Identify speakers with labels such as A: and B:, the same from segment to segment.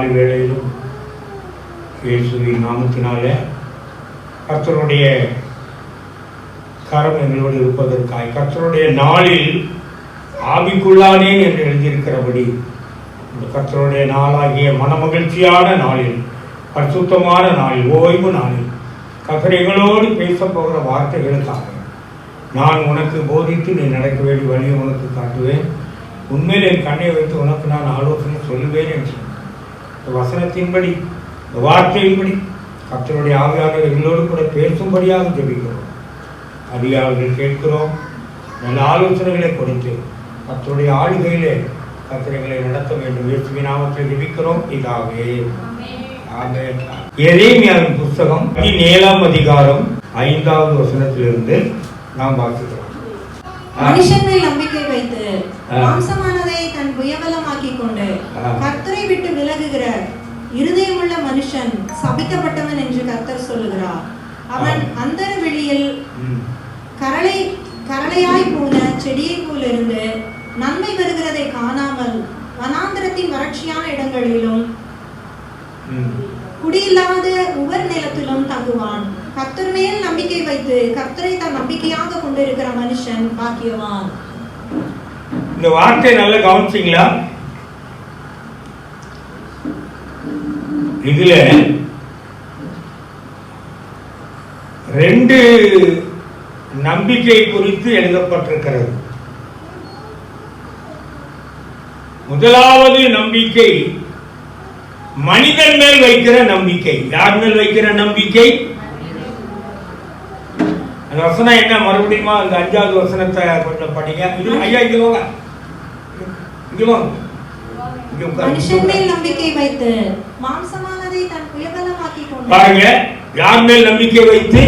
A: காலை வேளையிலும் இயேசுவின் நாமத்தினாலே கர்த்தருடைய கரம் எங்களோடு இருப்பதற்காய் கர்த்தருடைய நாளில் ஆவிக்குள்ளானேன் என்று எழுதியிருக்கிறபடி கர்த்தருடைய நாளாகிய மனமகிழ்ச்சியான நாளில் பரிசுத்தமான நாளில் ஓய்வு நாளில் கர்த்தர் எங்களோடு பேச போகிற வார்த்தைகளுக்காக நான் உனக்கு போதித்து நீ நடக்க வேண்டிய வழியை உனக்கு காட்டுவேன், உண்மையில் என் கண்ணை வைத்து உனக்கு நான் ஆலோசனை சொல்லுவேன் என்று இந்த வசனத்தின்படி இந்த வார்த்தையின்படி கர்த்தருடைய ஆவியாளர் எங்களோடு கூட பேசும்படியாக ஜெபிக்கிறோம். அதிகாரிகள் கேட்கிறோம், நல்ல ஆலோசனைகளை கொடுத்து கர்த்தருடைய ஆளுகையிலே கர்த்தரைகளை நடத்த வேண்டும். இயேசுவின் நாமத்தில் ஜெபிக்கிறோம் பிதாவே. ஆமென். எரேமியாவின் புத்தகம் 17ஆம் அதிகாரம் 5வது வசனத்திலிருந்து நாம் வாசிக்கிறோம்.
B: மனுஷன் மேல் நம்பிக்கை வைத்து மாம்சமானதை தன் புயபலமாக்கிக் கொண்டு கர்த்தரை விட்டு விலகுகிற இருதயமுள்ள மனுஷன் சபிக்கப்பட்டவன் என்று கர்த்தர் சொல்லுகிறார். அவன் அந்தர வெளியில் கரளையாய் போன செடியை போல் இருந்து நன்மை வருகிறதை காணாமல் வனாந்திரத்தின் வறட்சியான இடங்களிலும் குடியில்லாத உவர் நிலத்திலும் தங்குவான். கர்த்தர் மேல் நம்பிக்கை வைத்து கர்த்தரை தன் நம்பிக்கையாக கொண்டிருக்கிற மனுஷன் பாக்கியவான்.
A: இந்த வார்த்தை நல்லா கவனிச்சீங்களா? இதுல 2 நம்பிக்கை குறித்து எழுதப்பட்டிருக்கிறது. முதலாவது நம்பிக்கை மனிதன் மேல் வைக்கிற நம்பிக்கை. யார் மேல் வைக்கிற நம்பிக்கை? அந்த வசனம் என்ன மறுபடியும் அந்த 5வது வசனத்தை கொஞ்சம் படிங்க. ஐயா இங்க வாங்க, இங்க வாங்க.
B: மனுஷன் மேல் நம்பிக்கை வைத்து மாம்சமானதை தன் புயபலமாக்கிக் கொண்டு.
A: பாருங்க, யார் மேல் நம்பிக்கை வைத்து?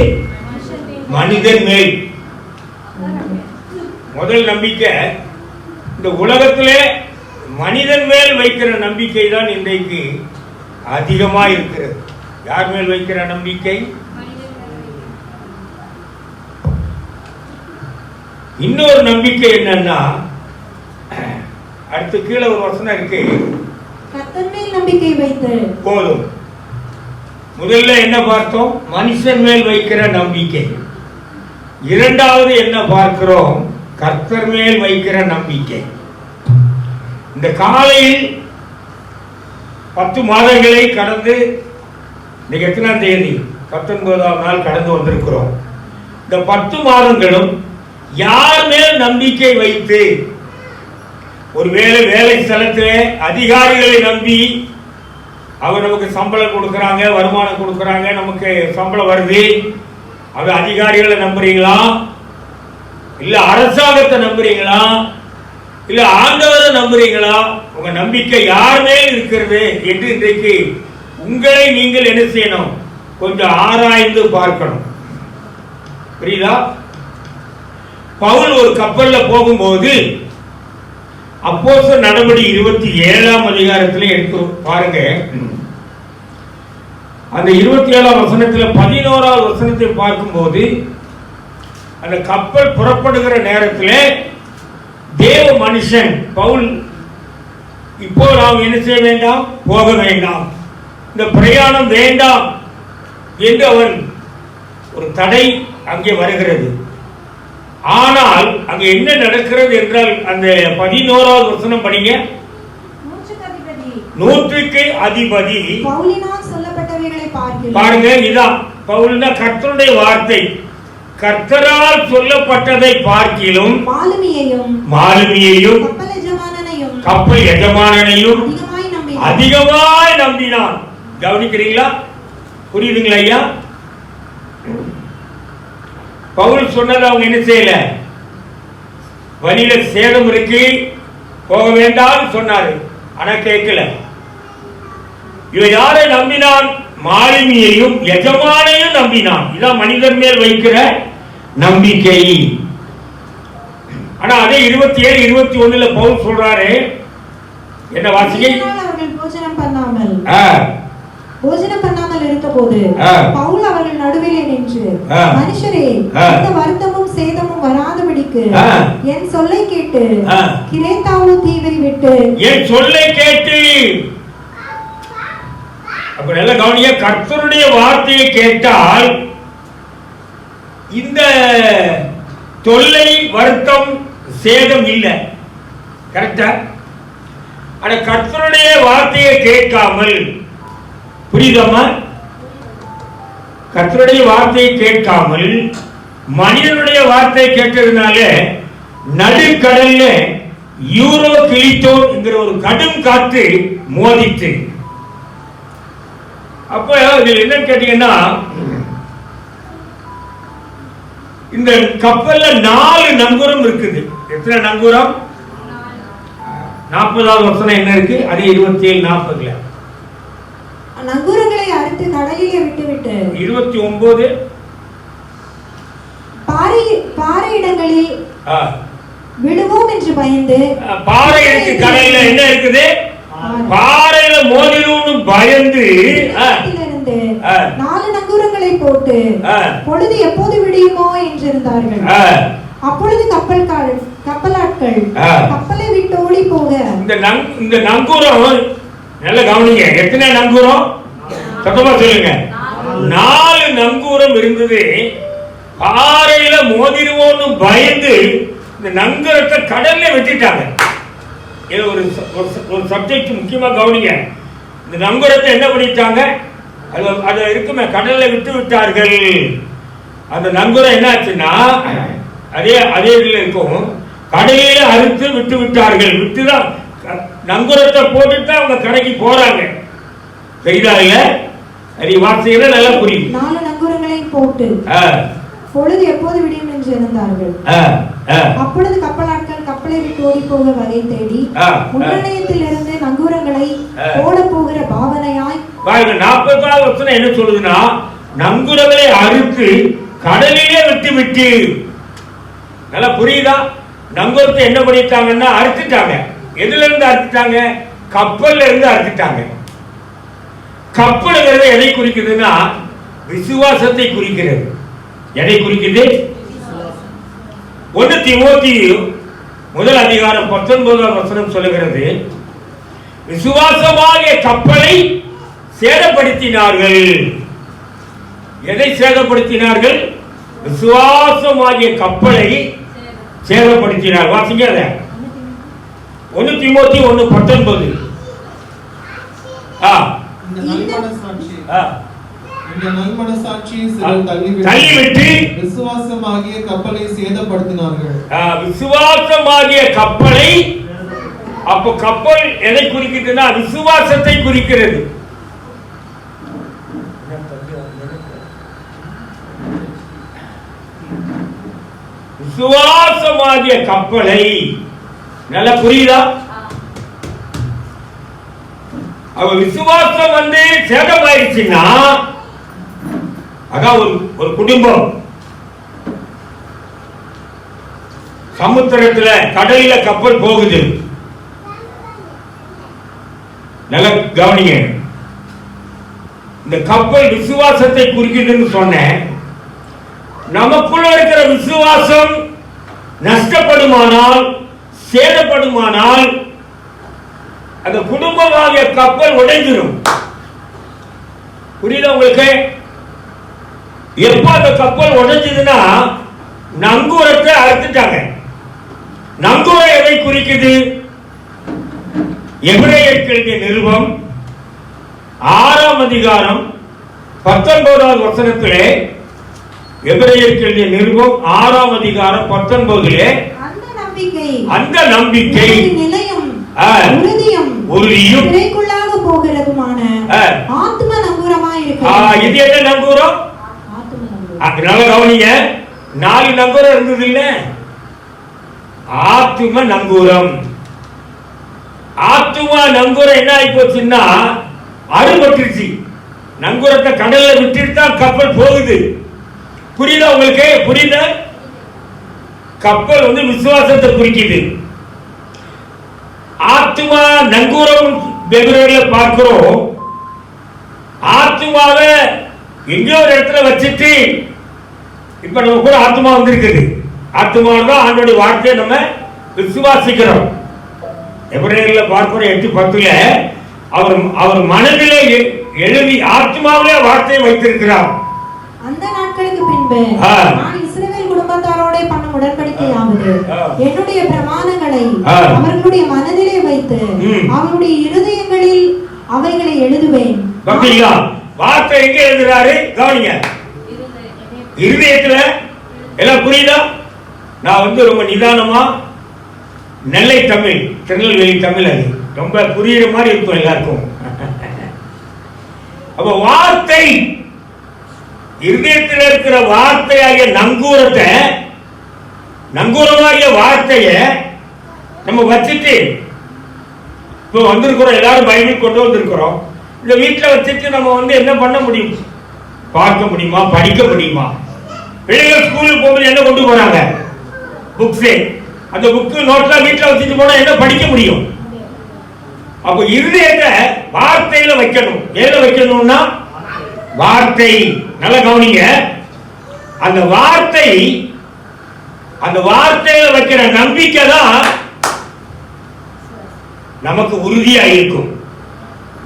A: மனிதன் மேல். முதல் நம்பிக்கை இந்த உலகத்திலே மனிதன் மேல் வைக்கிற நம்பிக்கை தான் இன்றைக்கு அதிகமா இருக்கிறது. யார் மேல் வைக்கிற நம்பிக்கை? இன்னொரு நம்பிக்கை என்னன்னா, அடுத்து கீழே ஒரு வசனம் இருக்கு,
B: கர்த்தர் மேல் நம்பிக்கை வைத்து.
A: போதும். முதல்ல என்ன பார்த்தோம்? மனுஷன் மேல் வைக்கிற நம்பிக்கை. இரண்டாவது என்ன பார்க்கிறோம்? கர்த்தர் மேல் வைக்கிற நம்பிக்கை. இந்த காலையில் 10 மாதங்களை கடந்து இன்னைக்கு எத்தனாம் தேதி? 19ஆம் நாள் கடந்து வந்திருக்கிறோம். இந்த 10 மாதங்களும் யார் மேல் நம்பிக்கை வைத்து? ஒருவேளை வேலை ஸ்தலத்திலே அதிகாரிகளை நம்பி அவர் நமக்கு சம்பளம் கொடுக்கறாங்க, வருமானம் கொடுக்கறாங்க, நமக்கு சம்பளம் வருது, அது அதிகாரிகளை நம்புறீங்களா? இல்ல அரசாங்கத்தை நம்புறீங்களா? இல்ல ஆண்டவரை நம்புறீங்களா? உங்க நம்பிக்கை யார் மேல் இருக்கிறது என்று இன்றைக்கு உங்களை நீங்கள் என்ன செய்யணும்? கொஞ்சம் ஆராய்ந்து பார்க்கணும். புரியுதா? பவுல் ஒரு கப்பல்ல போகும்போது அப்போஸ்தலர் நடவடிக்கை 27ஆம் அதிகாரத்தில் எடுத்து பாருங்க. அந்த 27ஆம் வசனத்துல 11ஆவது வசனத்தை பார்க்கும்போது அந்த கப்பல் புறப்படுகிற நேரத்தில் தேவ மனுஷன் பவுல், இப்போ நாம் என்ன செய்ய வேண்டாம்? போக வேண்டாம், இந்த பிரயாணம் வேண்டாம் என்று அவன் ஒரு தடை அங்கே வருகிறது. ஆனால் அங்க என்ன நடக்கிறது என்றால் அந்த 11ஆவது வசனம் படிங்க. நூற்றுக்கு அதிபதி
B: பவுலினால் சொல்லப்பட்டவைகளை பார்க்கிறேன்.
A: பாருங்க, இதான் பவுல்னா கர்த்தருடைய வார்த்தை. கர்த்தரால் சொல்லப்பட்டதை பார்க்கிலும் மாலுமியையும் கப்பல் எஜமானனையும் அதிகமாய் நம்பினான். கவனிக்கிறீங்களா? புரியுதுங்களா ஐயா? பவுல் சொன்னது அவங்க என்ன செய்யல? வழியில சேதம் இருக்கு, போக வேண்டாம் சொன்னாரு, ஆனா கேட்கல. இவன் யாரை நம்பினான்? மாலுமியையும் எஜமானையும் நம்பினான். இதான் மனிதன் மேல் வைக்கிற நம்பிக்கை. ஆனா அதே 27, 21 பவுல் சொல்றாரு, என்ன வாசிக்கை?
B: போஜனம் பண்ணாமல் இருந்தபோது பவுல் அவர்கள் நடுவிலே நின்று, மனுஷரே, இந்த வருத்தமும் சேதமும் வராதபடிக்கு என் சொல்லை கேட்டு கிரேத்தாவு தீவை விட்டு,
A: என் சொல்லை கேட்டு அப்ப நல்ல கவனிய, கர்த்தருடைய வார்த்தையை கேட்டால் இந்த தொல்லை, வருத்தம், சேதம் இல்லை. கரெக்டா? ஆனா கர்த்தருடைய வார்த்தையை கேட்காமல், புரியுதமா? கர்த்தருடைய வார்த்தையை கேட்காமல் மனிதனுடைய வார்த்தையை கேட்டதுனால நடுக்கடல்ல யூரோ கிளிட்டோன் என்கிற ஒரு கடும் காற்று மோதிட்டு, அப்ப இதுல என்ன கேட்டீங்கன்னா, இந்த கப்பல்ல 4 நங்கூரம் இருக்குது. எத்தனை நங்கூரம்? 40வது வசனம் என்ன இருக்கு? அது 27 40ல
B: நங்கூரங்களை அறுத்து கடலிலே விட்டுவிட்டு
A: 29
B: பாறை இடங்களில் விடுவோம் என்று பயந்து,
A: பாறை இருக்கு, கடல்ல என்ன இருக்குது? பாறையில மோதிடும்னு பயந்து
B: 4 நங்கூரங்களை போட்டு பொழுது எப்போது விடியுமோ என்றிருந்தார்கள். அப்பொழுது கப்பலாட்கள் கப்பலை விட்டு ஓடி போக,
A: இந்த நங்கூரம் நல்ல கவனிங்க. எத்தனை நங்கூரம்? சத்தமா சொல்லுங்க. 4 நங்கூரம் இருந்தது. பாறையில மோதிடுவோம்னு பயந்து இந்த நங்கூரத்தை கடல்ல வெட்டிட்டாங்க. இது ஒரு சப்ஜெக்ட் முக்கியமா கவனிங்க. இந்த நங்கூரத்தை என்ன பண்ணிட்டாங்க? அது இருக்குமே, கடல்ல விட்டு விட்டார்கள். அந்த நங்கூரம் என்ன ஆச்சுன்னா, அதே இதுல இருக்கும், கடலில அறுத்து விட்டு விட்டார்கள். விட்டுதான் நங்கூரத்தை போட்டுட்டு அவங்க கடைக்கு போறாங்க. செய்தாங்க. அது வார்த்தையில நல்லா புரியும்.
B: 4 நங்கூரங்களை போட்டு பொழுது எப்போது விடியும் என்று இருந்தார்கள். அப்பொழுது கப்பலாட்கள் கப்பலை விட்டு ஓடி போக வகை தேடி முன்னணியத்தில் இருந்து நங்கூரங்களை ஓட போகிற பாவனையாய்.
A: 40வது வசனம் என்ன சொல்லுதுன்னா, நங்கூரங்களை அறுத்து கடலிலே விட்டு. நல்லா புரியுதா? நங்கூரத்தை என்ன பண்ணிட்டாங்கன்னா அறுத்துட்டாங்க. எதுல இருந்து அறுத்துட்டாங்க? கப்பல்ல இருந்து அறுத்துட்டாங்க. கப்பலுங்கிறது எதை குறிக்குதுன்னா, விசுவாசத்தை குறிக்கிறது. எதை குறிக்குது? 1 தீமோத்தேயு 1:19 வசனம் சொல்லுகிறது, விசுவாசமாகிய கப்பலை சேதப்படுத்தினார்கள். எதை சேதப்படுத்தினார்கள்? விசுவாசமாகிய கப்பலை சேதப்படுத்தினார். வாசிங்க அத. 1 தீமோத்தேயு 1:19. தள்ளிவிட்டு
C: விசுவாசமாகிய கப்பலை சேதப்படுத்தினார்கள்.
A: விசுவாசமாகிய கப்பலை, அப்ப கப்பல் எதை குறிக்கிறதுனா விசுவாசத்தை குறிக்கிறது. விசுவாசமாகிய கப்பலை, நல்லா புரியுதா? அவ விசுவாசம் சேதமாயிருச்சுன்னா, அதான் ஒரு குடும்பம் சமுத்திரத்துல, கடல்ல கப்பல் போகுது. நல்லா கவனிங்க. இந்த கப்பல் விசுவாசத்தை குறிக்குதுன்னு சொன்னேன். நமக்குள்ள இருக்கிற விசுவாசம் நஷ்டப்படுமானால், சேதப்படுமானால், அந்த குடும்பமாகிய கப்பல் உடைஞ்சிடும். புரியுதா உங்களுக்கு? எப்ப அந்த கப்பல் உடைஞ்சதுன்னா, நங்கூரத்தை அறுத்துட்டாங்க. நங்கூரம் எதை குறிக்குது? எபிரேயருக்கு எழுதிய நிருபம் 6ஆம் அதிகாரம் 19வது வசனத்திலே, எபிரேயருக்கு எழுதிய நிருபம் 6ஆம் அதிகாரம் 19லே, அந்த நம்பிக்கை உறுதியும்
B: திரைக்குள்ளாக போகிறதுமான ஆத்ம நங்கூரமாய் இருக்கிறது.
A: இது என்ன நங்கூரம்? அதனால கவனிங்க, 4 நங்கூரம் இருந்தது இல்ல, ஆத்தும நங்கூரம். ஆத்துமா நங்கூரம் என்ன ஆகி போச்சுன்னா, அறுபட்டுருச்சு. நங்கூரத்தை கடல்ல விட்டுட்டு தான் கப்பல் போகுது. புரியுதா உங்களுக்கு? புரியுதா? கப்பல் விசுவாசத்தை குறிக்குது. ஆத்துமா நங்கூரம் வெவ்வேறு பார்க்கிறோம். ஆத்துமாவை எங்கேயோ ஒரு இடத்துல வச்சுட்டு, இப்ப நம்ம கூட ஆத்மா வந்திருக்குது. ஆத்மாதான் ஆண்டோடைய வார்த்தையை நம்ம விசுவாசிக்கிறோம். எபிரேயர்ல பார்க்கிறோம் 8:10 அவர் மனதிலே எழுதி ஆத்மாவிலே வார்த்தையை வைத்திருக்கிறார்.
B: அந்த நாட்களுக்கு பின்பு நான் இஸ்ரவேல் குடும்பத்தாரோட பண்ணும் உடன்படிக்கையாவது என்னுடைய பிரமாணங்களை அவர்களுடைய மனதிலே வைத்து அவருடைய இருதயங்களில் அவைகளை எழுதுவேன்.
A: பாத்தீங்களா? வார்த்தை எங்க எழுதுறாரு? கவனிங்க. இருதயத்துல. எல்லாம் புரியுதா? நான் ரொம்ப நிதானமா நெல்லை தமிழ், திருநெல்வேலி தமிழ், அது ரொம்ப புரியுற மாதிரி இருக்கும் எல்லாருக்கும். அப்ப வார்த்தை, இருதயத்தில் இருக்கிற வார்த்தையாகிய நங்கூரமாகிய வார்த்தைய நம்ம வச்சுட்டு இப்போ வந்திருக்கிறோம். எல்லாரும் பைபிள் கொண்டு வந்திருக்கிறோம். இந்த வீட்டில் வச்சுட்டு நம்ம என்ன பண்ண முடியும்? பார்க்க முடியுமா? படிக்க முடியுமா? பிள்ளைகள் ஸ்கூலுக்கு போகும்போது என்ன கொண்டு போறாங்க? புக்ஸே. அந்த புக்கு நோட்லாம் வீட்டில் வச்சுட்டு போனா என்ன படிக்க முடியும்? அப்போ இருதயத்தை வார்த்தையில வைக்கணும். எதுல வைக்கணும்னா வார்த்தை. நல்லா கவனிங்க. அந்த வார்த்தையில வைக்கிற நம்பிக்கை தான் நமக்கு உறுதியா இருக்கும்,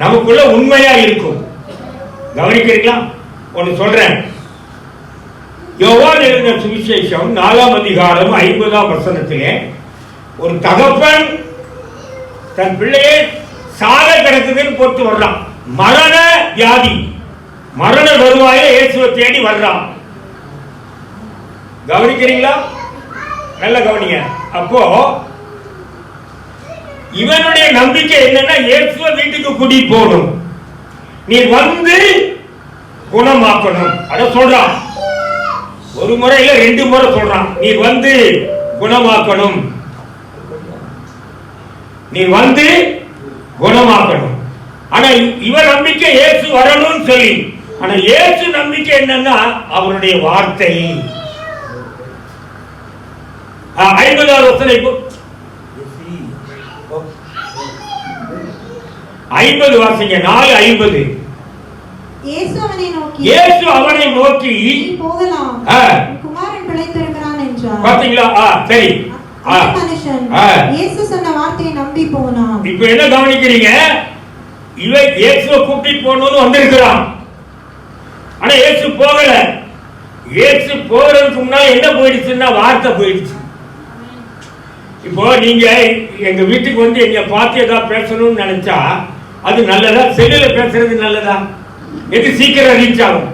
A: நமக்குள்ள உண்மையா இருக்கும். கவனிக்கிறீங்களா? ஒன்னு சொல்றேன். யோவான் எழுதின சுவிசேஷம் 4ஆம் அதிகாரம் 50ஆம் வசனத்திலே ஒரு தகப்பன் தன் பிள்ளையை சாக கிடக்குதுன்னு போட்டு வர்றான். மரண வியாதி, மரண வருவாய இயேசுவை தேடி வர்றான். கவனிக்கிறீங்களா? நல்ல கவனிங்க. அப்போ இவனுடைய நம்பிக்கை என்னன்னா, இயேசுவை வீட்டுக்கு கூட்டி போகணும், நீ வந்து குணமாக்கணும். அத சொல்றான். ஒரு முறை இல்ல, 2 முறை சொல்றான். நீ வந்து குணமாக்கணும், நீ வந்து குணமாக்கணும். ஆனா இவன் நம்பிக்கை இயேசு வரணும்னு சொல்லி. ஆனா இயேசு நம்பிக்கை என்னன்னா அவருடைய வார்த்தை. 50ஆவது வசனம், 50 வாசிங்க. 4:50.
B: இயேசு அவனை நோக்கி போகலாம், குமாரன் பிழைத்திருக்கிறான் என்றார்.
A: பாத்தீங்களா? சரி.
B: மனுஷன் இயேசு சொன்ன வார்த்தையை நம்பி போனான்.
A: இப்போ என்ன கவனிக்கிறீங்க? இவன் இயேசுவை கூட்டிட்டு போகணும்னு வந்திருக்கிறான். ஆனா இயேசு போகல. இயேசு போகிறதுக்கு முன்னால என்ன போயிடுச்சுன்னா வார்த்தை போயிடுச்சு. இப்போ நீங்க எங்க வீட்டுக்கு வந்து எங்க பார்த்து ஏதாவது பேசணும்னு நினைச்சா அது நல்லதா? செல்லுல பேசுறது நல்லதா? எது சீக்கிரம் ரீச் ஆகும்?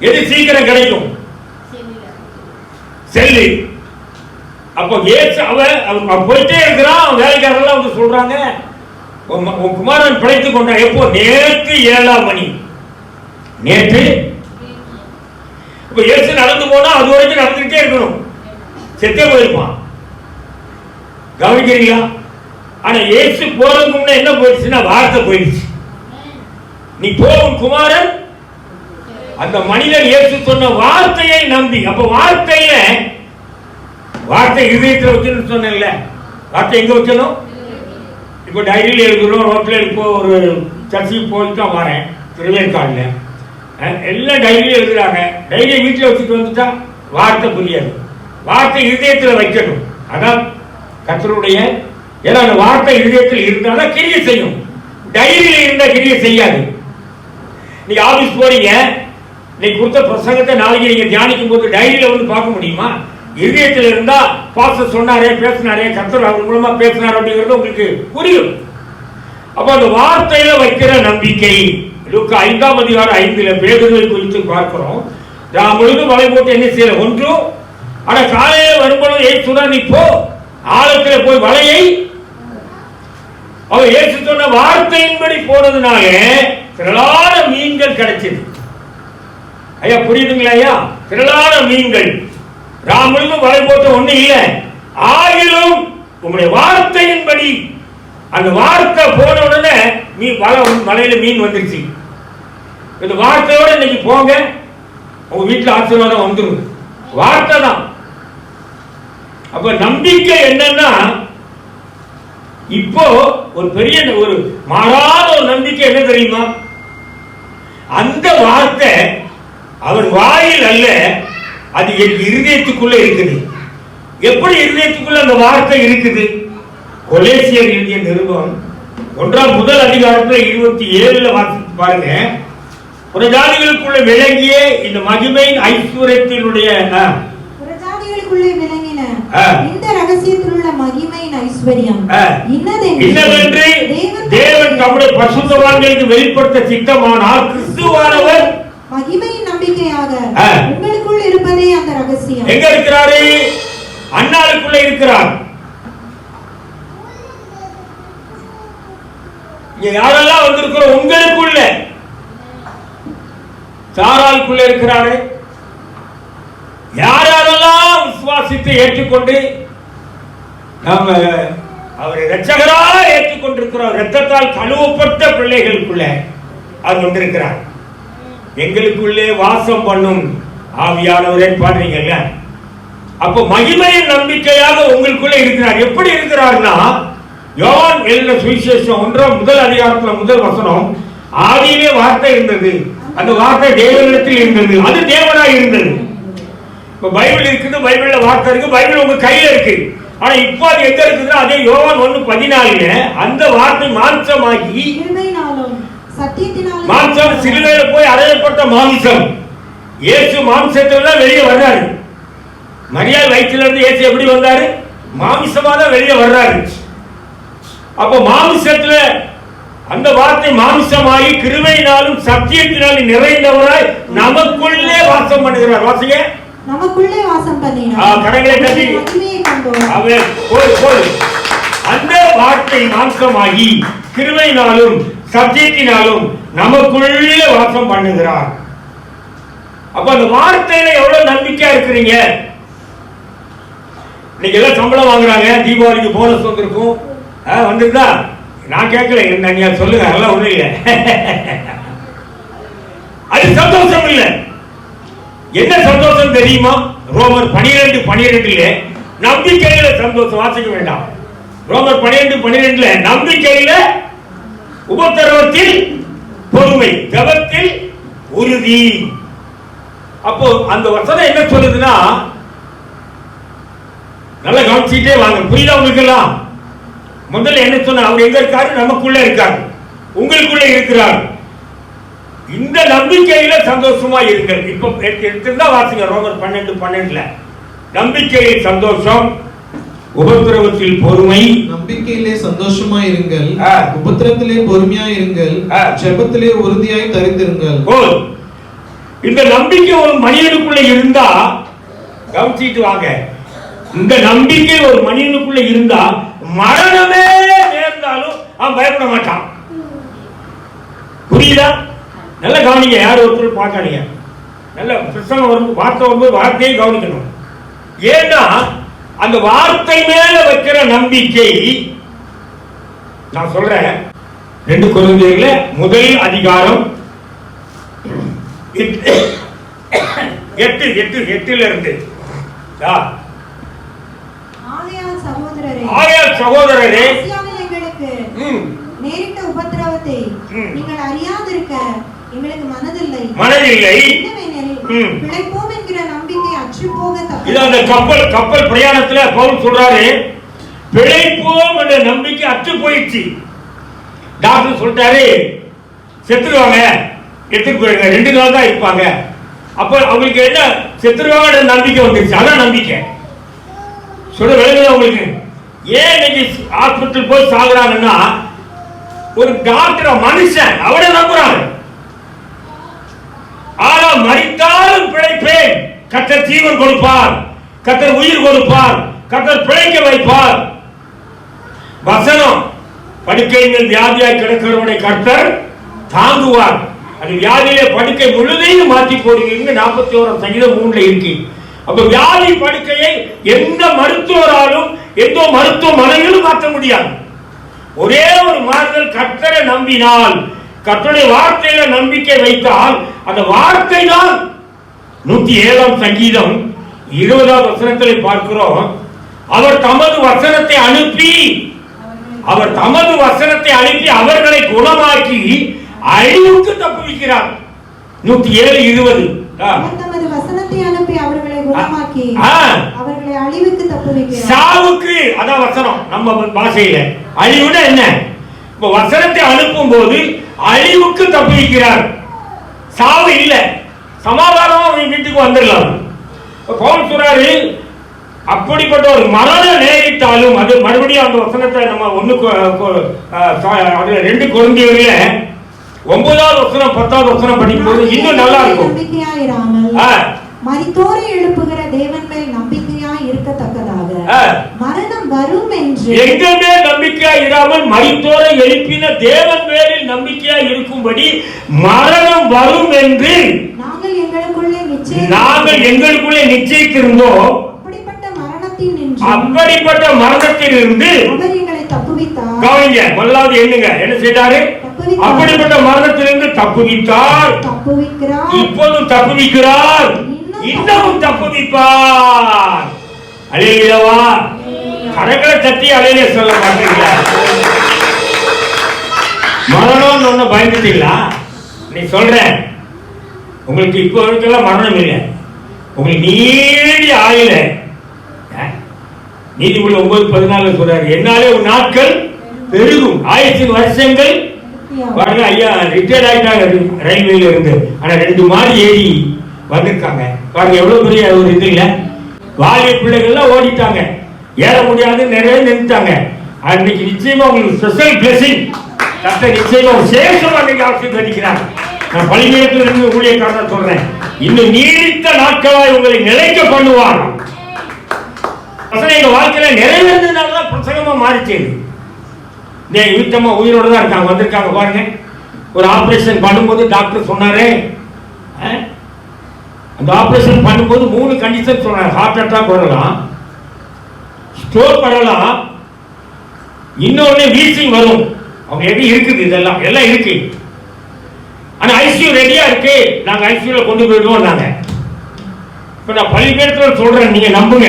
A: எது சீக்கிரம் கிடைக்கும்? செல்லு. அப்போ இயேசு அவன் போயிட்டே இருக்கிறான். வேலைக்காரர்கள் வந்து சொல்றாங்க, உன் குமாரன் பிழைத்துக் கொண்டான். எப்போ? நேற்று 7ஆம் மணி. நேற்று. இப்ப இயேசு நடந்து போனா அது வரைக்கும் நடந்துகிட்டே இருக்கணும், செத்தே போயிருப்பான். கவனிக்கிறீங்களா? ஆனா இயேசு போறதுக்கு முன்ன என்ன போயிடுச்சுன்னா வார்த்தை போயிடுச்சு. நீ போகும் குமாரன். அந்த மனிதன் இயேசு சொன்ன வார்த்தையை நம்பி. அப்ப வார்த்தை இதயத்தில் வச்சுன்னு சொன்னேன்ல, வார்த்தை எங்க வைக்கணும்? இப்போ டைரியில் எழுதுறோம், ரோட்ல இப்போ ஒரு சர்ச்சுக்கு போயிட்டு தான் வரேன், திருவேற்காடுல எல்லாம் டைரியில் எழுதுறாங்க. டைரியை வீட்டில் வச்சுட்டு வந்துட்டா வார்த்தை புரியாது. வார்த்தை இதயத்தில் வைக்கணும். அதான் கர்த்தருடைய. ஏன்னா அந்த வார்த்தை இதயத்தில் இருந்தாலும் கிரியை செய்யும். டைரியில் இருந்தா கிரியை செய்யாது. நீங்க ஆபீஸ் போறீங்க, நீங்க கொடுத்த பிரசங்கத்தை நாளைக்கு நீங்க தியானிக்கும் போது டைரியில வந்து பார்க்க முடியுமா? இதயத்தில் இருந்தா பாஸ்டர் சொன்னாரே, பேசினாரே, கர்த்தர் அவர் மூலமா பேசினார் அப்படிங்கிறது உங்களுக்கு புரியும். அப்ப அந்த வார்த்தையில வைக்கிற நம்பிக்கை. லூக்கா 5ஆம் அதிகாரம் 5ல பேதுருவை குறித்து பார்க்கிறோம். நான் முழுதும் வலை போட்டு என்ன செய்யல ஒன்றும். ஆனா காலையில வரும்போது ஏசுனா நீ போ, ஆழத்துல போய் வலையை. அவர் ஏசு சொன்ன வார்த்தையின்படி போனதுனால திரளான மீன்கள் கிடைச்சது. ஐயா புரியுதுங்களா? ஐயா திரளான மீன்கள். ராமனும் வலை போட்ட ஒண்ணு இல்ல. ஆகிலும் உங்களுடைய வார்த்தையின்படி அந்த வார்த்தை போன உடனே வலையில மீன் வந்துருச்சு. இந்த வார்த்தையோட இன்னைக்கு போங்க, உங்க வீட்டுல ஆசீர்வாதம் வந்துடும். வார்த்தை தான். அப்ப நம்பிக்கை என்னன்னா, இப்போ ஒரு பெரிய ஒரு மாறாத ஒரு நம்பிக்கை என்ன தெரியுமா? அந்த வார்த்தை அவர் வாயில் அல்ல, அது என் இருதயத்துக்குள்ள இருக்குது. எப்படி இருதயத்துக்குள்ள அந்த வார்த்தை இருக்குது? கொலேசியர் எழுதிய நிருபம் முதல் அதிகாரத்தில் 27 வாசித்து பாருங்க. புறஜாதிகளுக்குள்ள விளங்கிய இந்த மகிமையின் ஐஸ்வர்யத்தினுடைய
B: புறஜாதிகளுக்குள்ளே விளங்கின இந்த ரகசியத்தில் உள்ள மகிமையின் ஐஸ்வர்யம்
A: இன்னதென்று தேவன் தம்முடைய பரிசுத்தவான்களுக்கு வெளிப்படுத்த சித்தமானார். கிறிஸ்துவானவர்
B: மகிமையின் நம்பிக்கையாக உங்களுக்குள் இருப்பதே அந்த ரகசியம்.
A: எங்க இருக்கிறாரு? அன்னாளுக்குள்ள இருக்கிறார். இங்க யாரெல்லாம் வந்திருக்கிறோம்? உங்களுக்குள்ள சாராளுக்குள்ள இருக்கிறாரு. யாரெல்லாம் விசுவாசித்து ஏற்றுக்கொண்டு நாம அவரை இரட்சகராக ஏற்றுக்கொண்டிருக்கிறோம், இரத்தத்தால் கழுவப்பட்ட பிள்ளைகளுக்குள்ள அவர் வந்திருக்கிறார். எங்களுக்குள்ளே வாசம் பண்ணும் ஆவியானவரே பாடுறீங்கல்ல. அப்ப மகிமையின் நம்பிக்கையாக உங்களுக்குள்ள இருக்கிறார். எப்படி இருக்கிறார்னா, யோவான் எழுதின சுவிசேஷம் 1 அதிகாரத்துல முதல் வசனம், ஆதியிலே வார்த்தை இருந்தது, அந்த வார்த்தை தேவனிடத்தில் இருந்தது, அது தேவனாய் இருந்தது. இப்ப பைபிள் இருக்குது, பைபிள்ல வார்த்தை இருக்கு, பைபிள் உங்க கையில இருக்கு. ஆனா இப்போ அது எங்க இருக்குதுன்னா, அதே யோவான் 1:14 அந்த வார்த்தை மாம்சமாகி, மாம்சம் சிலுவையில போய் அறையப்பட்ட மாம்சம். இயேசு மாம்சத்துல வெளியே வர்றாரு. மரியாள் வயிற்றில இருந்து இயேசு எப்படி வந்தாரு? மாம்சமா தான் வெளியே வர்றாரு. அப்ப மாம்சத்துல அந்த வார்த்தை மாம்சமாகி கிருபையினாலும் சத்தியத்தினாலும் நிறைந்தவராய் நமக்குள்ளே வாசம் பண்ணுகிறார். வாசிங்க,
B: நமக்குள்ளே வாசம் பண்ணினார்.
A: கரங்களை தட்டி அவர் போய் அந்த வார்த்தை மாம்சமாகி கிருபையினாலும் சத்தியத்தினாலும் நமக்குள்ளே வாசம் பண்ணுகிறார். அப்ப அந்த வார்த்தையில எவ்வளவு நம்பிக்கையா இருக்கிறீங்க? இன்னைக்கு எல்லாம் சம்பளம் வாங்குறாங்க, தீபாவளிக்கு போனஸ் வந்திருக்கும், வந்திருந்தா நான் கேட்கல, நீங்க சொல்லுங்க, அதெல்லாம் ஒண்ணு இல்லை. அது சந்தோஷம் இல்லை. என்ன சந்தோஷம் தெரியுமா? ரோமர் 12:12 நம்பிக்கையில சந்தோஷம். வாசிக்க வேண்டாம். ரோமர் 12:12 நம்பிக்கையில, உபத்திரவத்தில் பொறுமை, ஜெபத்தில் உறுதி. அப்போ அந்த வசனம் என்ன சொல்லுதுன்னா, நல்லா கவனிச்சுட்டே வாங்க, புரியுதா உங்களுக்கு எல்லாம்? முதல்ல என்ன சொன்ன, அவர் எங்க இருக்காரு? நமக்குள்ள இருக்காரு, உங்களுக்குள்ள இருக்கிறார். இந்த நம்பிக்கையில சந்தோஷமா இருங்கள். இப்ப எடுத்திருந்தா வாசிங்க, ரோமர் 12:12 நம்பிக்கையில் சந்தோஷம், உபத்திரவத்தில் பொறுமை.
C: நம்பிக்கையிலே சந்தோஷமா இருங்கள், உபத்திரத்திலே பொறுமையா இருங்கள், ஜெபத்திலே உறுதியாய் தரித்திருங்கள்.
A: இந்த நம்பிக்கை ஒரு மனிதனுக்குள்ள இருந்தா, கவனிச்சிட்டு வாங்க, இந்த நம்பிக்கை ஒரு மனிதனுக்குள்ள இருந்தா மரணமே நேர்ந்தாலும் அவன் பயப்பட மாட்டான். புரியுதா? நல்ல கவனிங்க, யாரும் ஒருத்தர் பார்க்காதீங்க. நல்ல பிரசங்கம் வரும், வார்த்தை வரும்போது வார்த்தையை கவனிக்கணும். ஏன்னா அந்த வார்த்தை மேல வைக்கிற நம்பிக்கை, நான் சொல்றேன், 2 கொரிந்தியர்ல 1 அதிகாரம் 8 இருந்து, ஆகையால் சகோதரரே,
B: எங்களுக்கு நேரிட்ட உபத்திரவத்தை நீங்கள் அறியாதிருக்க எங்களுக்கு மனதில்லை. பிழைப்போம் என்கிற நம்பிக்கை அற்றுப்போக தப்பு.
A: இது அந்த கப்பல் பிரயாணத்துல பவுல் சொல்றாரு, பிழைப்போம் என்ற நம்பிக்கை அற்று போயிடுச்சு. டாக்டர் சொல்லிட்டாரு, செத்துருவாங்க, எடுத்துட்டு போயிருங்க, 2 நாள் தான் இருப்பாங்க. அப்ப அவங்களுக்கு என்ன, செத்துருவாங்க நம்பிக்கை வந்துருச்சு. அதான் நம்பிக்கை. சொல்ல விளங்குதா உங்களுக்கு? ஏன் இன்னைக்கு ஹாஸ்பிட்டல் போய் சாகுறாங்கன்னா, ஒரு டாக்டர் மனுஷன் அவரை நம்புறாங்க. ஆனா மரித்தாலும் பிழைப்பேன், கர்த்தர் ஜீவன் கொடுப்பார், கர்த்தர் உயிர் கொடுப்பார், கர்த்தர் பிழைக்க வைப்பார். வசனம், படுக்கையில் வியாதியாய் கிடக்கிறவனை கர்த்தர் தாங்குவார். அது வியாதியிலே படுக்கை முழுதையும் மாற்றி போடுவீங்க. 41 சங்கீதம் 3 இருக்கு. அப்ப வியாதி படுக்கையை எந்த மருத்துவராலும் எந்த மருத்துவமனையிலும் மாற்ற முடியாது. ஒரே ஒரு மாறுதல், கர்த்தரை நம்பினால், கர்த்தருடைய வார்த்தையில நம்பிக்கை வைத்தால், அந்த வார்த்தை தான். 107 சங்கீதம் 20வது வசனத்தில் பார்க்கிறோம், அவர் தமது வசனத்தை அனுப்பி அவர்களை குணமாக்கி அழிவுக்கு தப்புவிக்கிறார். 107:20
B: தமது வசனத்தை அனுப்பி அவர்களை குணமாக்கி அவர்களை அழிவுக்கு தப்புவிக்கிறார்.
A: சாவுக்கு, அதான் வசனம் நம்ம பாஷையில. அழிவுனா என்ன? வசனத்தை அனுப்பும் போது அழிவுக்கு தப்பிக்கிறார், சாவு இல்லை, சமாதானமா வீட்டுக்கு வந்துடலாம். பவுல் சொல்றாரு, அப்படிப்பட்ட ஒரு மரணம் நேரிட்டாலும் அது மறுபடியும் அந்த வசனத்தை நம்ம 2 கொரிந்தியர்ல 9வது வசனம் 10வது வசனம் படிக்கும் போது இன்னும் நல்லா இருக்கும்.
B: மரித்தோரை எழுப்புகிற தேவன் மேல் நம்பிக்கையாய் இருக்கத்தக்கதாக மரணம் வரும் என்று
A: எங்கள் மேல் நம்பிக்கையாய் இராமல் மரித்தோரை எழுப்பின தேவன் மேலில் நம்பிக்கையாய் இருக்கும்படி மரணம் வரும் என்று நாங்கள் எங்களுக்குள்ளே நிச்சயித்திருந்தோம். அப்படிப்பட்ட மரணத்திலிருந்து
B: அவர் எங்களை தப்புவித்தார்.
A: கவனிங்க, முதலாவது என்ன செய்தாரு? அப்படிப்பட்ட மரணத்திலிருந்து தப்புவித்தார், இப்போதும் தப்புவிக்கிறார், இன்னமும் தப்புவிப்பார். அல்லேலூயா. கரங்களை தட்டி அல்லேலூயா சொல்ல மாட்டீங்களா? மரணம்னு ஒண்ணு பயந்துட்டீங்களா? நீ சொல்றேன், உங்களுக்கு இப்போ வரைக்கும் மரணம் இல்லை, உங்களுக்கு நீடிய ஆயுள. நீதிமொழி 9:14 சொல்றாரு, என்னாலே உன் நாட்கள் பெருகும், ஆயிரத்தின் வருஷங்கள். பாருங்க, ஐயா ரிட்டையர்ட் ஆயிட்டாங்க ரயில்வேல இருந்து, ஆனா 2 மாடி ஏறி வந்திருக்காங்க. பாருங்க எவ்வளவு பெரிய ஒரு இது இல்ல. வாலிய பிள்ளைகள்லாம் ஓடிட்டாங்க, ஏற முடியாது, நிறைய நின்றுட்டாங்க. அன்னைக்கு நிச்சயமா உங்களுக்கு ஸ்பெஷல் பிளெஸிங் கர்த்தர் நிச்சயமா சேஷமா நீங்க ஆசீர்வதிக்கிறார். நான் பள்ளியிடத்தில் இருந்து ஊழியக்காரன் சொல்றேன், இன்னும் நீடித்த நாட்களாய் உங்களை நிலைக்க பண்ணுவார். எங்க வாழ்க்கையில நிறைவேறதுனாலதான் பிரசங்கமா மாறிச்சு. வீட்டம்மா உயிரோட தான் இருக்காங்க, வந்திருக்காங்க. பாருங்க, ஒரு ஆபரேஷன் பண்ணும்போது டாக்டர் சொன்னாரு, அந்த ஆபரேஷன் பண்ணும்போது 3 கண்டிஷன் சொன்னார். ஹார்ட் அட்டாக் வரலாம், ஸ்ட்ரோக் வரலாம், இன்னொன்னு வீசிங் வரும். அவங்க எப்படி இருக்குது, இதெல்லாம் எல்லாம் இருக்கு. ஆனா ஐசியூ ரெடியா இருக்கு, நாங்க ஐசியூல கொண்டு போயிடுவோம். நாங்க இப்ப நான் பள்ளி பேரத்துல சொல்றேன், நீங்க நம்புங்க.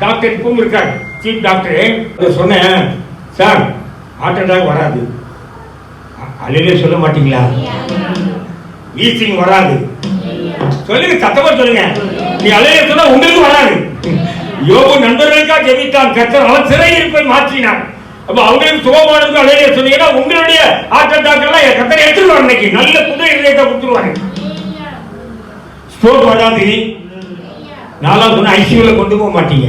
A: டாக்டர் இப்பவும் இருக்காரு, சீஃப் டாக்டர். சொன்னேன், சார் ஹார்ட் அட்டாக் வராது. அல்லேலூயா சொல்ல மாட்டீங்களா? வீசிங் வராது சொல்லுங்க, சத்தமா சொல்லுங்க. நீ அல்லேலூயா சொன்னா உங்களுக்கு வராது. யோபு நண்பர்களுக்காக ஜெபித்தான், கர்த்தர் அவன் சிறையிருப்பை மாற்றினார். அப்ப அவங்களுக்கு சுகமானதுக்கு அல்லேலூயா சொன்னீங்கன்னா உங்களுடைய ஹார்ட் அட்டாக் எல்லாம் கர்த்தர் எடுத்துருவார். இன்னைக்கு நல்ல புது இதயத்தை கொடுத்துருவாரு. ஸ்ட்ரோக் வராது. நாலாம் சொன்ன ஐசியூல கொண்டு போக மாட்டீங்க.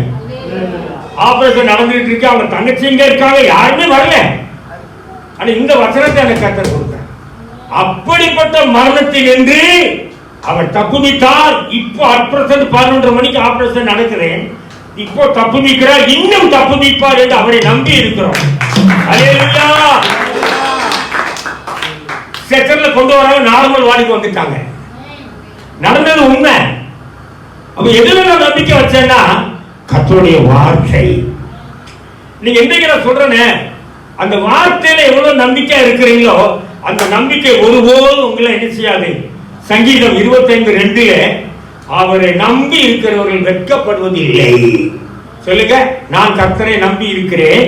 A: ஆபரேஷன் நடந்துட்டு இருக்கு, அவங்க தங்கச்சி இங்க இருக்காங்க, யாருமே வரல. ஆனா இந்த வசனத்தை எனக்கு கர்த்தர் கொடுத்தார். அப்படிப்பட்ட மரணத்தில் என்று அவர் தப்புவித்தார். இப்போ அட்பிரசன்ட் 11:30 மணிக்கு ஆபரேஷன் நடக்கிறேன், இப்போ தப்புவிக்கிறார், இன்னும் தப்புவிப்பார் என்று அவரை நம்பி இருக்கிறோம். அல்லேலூயா. செக்கர்ல கொண்டு வராங்க, நார்மல் வார்டுக்கு வந்துட்டாங்க. நடந்தது உண்மை. அப்ப எதுல நான் நம்பிக்கை வச்சேன்னா கர்த்தருடைய வார்த்தை. நீங்க என்னைக்கு நான் சொல்றேனே, அந்த வார்த்தையில எவ்வளவு நம்பிக்கை இருக்கிறீங்களோ அந்த நம்பிக்கை ஒருபோதும் உங்களை என்ன செய்யாது. சங்கீதம் 25:2 அவரை நம்பி இருக்கிறவர்கள் வெட்கப்படுவது இல்லை. சொல்லுங்க, நான் கர்த்தரை நம்பி இருக்கிறேன்.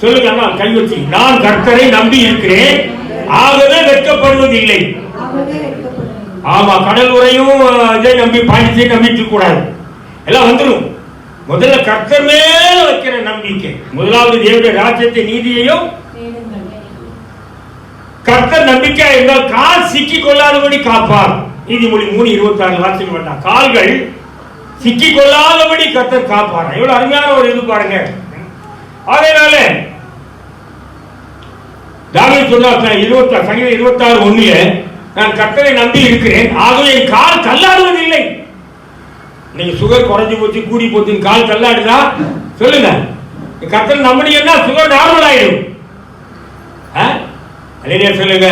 A: சொல்லுங்க, நான் கை வச்சு, நான் கர்த்தரை நம்பி இருக்கிறேன், ஆகவே வெட்கப்படுவது இல்லை. ஆமா, கடல் உரையும் இதை நம்பி பாண்டிச்சை நம்பிட்டு கூடாது, எல்லாம் வந்துடும். முதல்ல கர்த்தர் மேல வைக்கிற நம்பிக்கை. முதலாவது தேவனுடைய ராஜ்யத்தை நீதியையும். கர்த்தர் நம்பிக்கை என்றால் கால் சிக்கி கொள்ளாதபடி காப்பார். நீதிமொழி 3:26 வாசிக்க வேண்டாம். கால்கள் சிக்கி கொள்ளாதபடி கர்த்தர் காப்பார். எவ்வளவு அருமையான ஒரு இது பாருங்க. அதனால தாவீது சொன்னார் சங்கீதம் 26:1 நான் கர்த்தரை நம்பி இருக்கிறேன், ஆகவே என் கால் தள்ளாடுவதில்லை. நீங்க சுகர் குறைஞ்சு போச்சு, கூடி போச்சு, கால் தள்ளாடுதா? சொல்லுங்க. கர்த்தரை நம்பினீங்கன்னா சுகர் நார்மல் ஆயிடும். அல்லேலூயா சொல்லுங்க.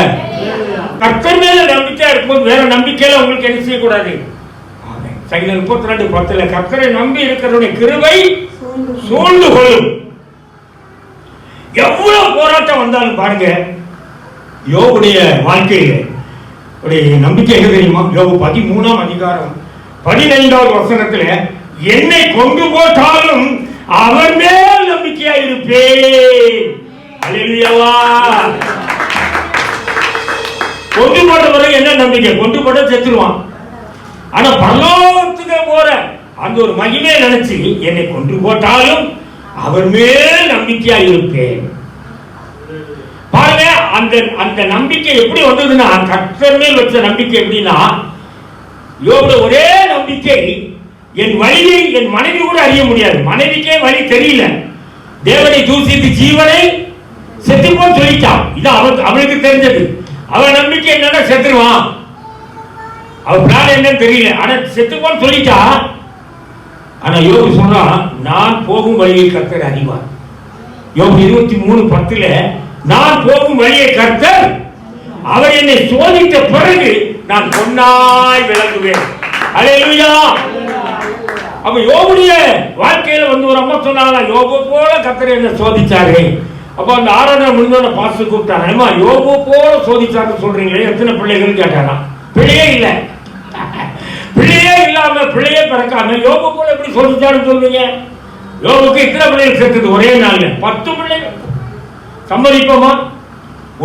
A: கர்த்தர் மேல நம்பிக்கையா இருக்கும்போது வேற நம்பிக்கையில உங்களுக்கு என்ன செய்யக்கூடாது. சங்கீதம் 32:10 கர்த்தரை நம்பி இருக்கிறவருடைய கிருபை சூழ்ந்து கொள்ளும். எவ்வளவு போராட்டம் வந்தாலும் பாருங்க, யோபுடைய வாழ்க்கையில நம்பிக்கை என்ன தெரியுமா? யோபு 13:15 வசனத்துல என்னை கொண்டு போட்டாலும் அவர் மேல் நம்பிக்கையா இருப்பேன். அல்லேலூயா. கொண்டு போட்ட பிறகு என்ன நம்பிக்கை? கொண்டு போட்ட செத்துருவான். ஆனா பரலோகத்துக்கு போற அந்த ஒரு மகிமையை நினைச்சு என்னை கொண்டு போட்டாலும் அவர் மேல் நம்பிக்கையா இருப்பேன். பாருங்க, அந்த அந்த நம்பிக்கை எப்படி வந்ததுன்னா, கர்த்தர் மேல் வச்ச நம்பிக்கை எப்படின்னா, யோபுல ஒரே நம்பிக்கை, என் வழியை என் மனைவி கூட அறிய முடியாது, மனைவிக்கே வழி தெரியல, தேவனை தூசித்து ஜீவனை செத்துப்போன்னு சொல்லிட்டான். இது அவனுக்கு தெரிஞ்சது. அவன் நம்பிக்கை என்னன்னா செத்துருவான், அவன் பிளான் என்னன்னு தெரியல, ஆனா செத்துப்போன்னு சொல்லிட்டா. ஆனா யோபு சொல்றான், நான் போகும் வழியை கர்த்தர் அறிவார். யோபு 23:10 நான் போகும் வழியை கர்த்தர், அவர் என்னை சோதித்த பிறகு நான் பொன்னாய் விளங்குவேன். அல்லேலூயா. அப்ப யோபுடைய வாழ்க்கையில வந்து ஒரு அம்மா சொன்னாங்க, யோபு போல கர்த்தர் என்ன சோதிச்சாரு. அப்ப அந்த ஆராதனை முடிஞ்சோட பாஸ்டர் கூப்பிட்டாங்க, அம்மா யோபு போல சோதிச்சாருன்னு சொல்றீங்களே, எத்தனை பிள்ளைகள் கேட்டாராம். பிள்ளையே இல்ல, பிள்ளையே இல்லாம பிள்ளையே பிறக்காம யோபு போல எப்படி சோதிச்சாருன்னு சொல்றீங்க? யோபுக்கு இத்தனை பிள்ளைகள் செத்துது ஒரே நாள்ல, 10 பிள்ளைகள். சம்மதிப்போமா?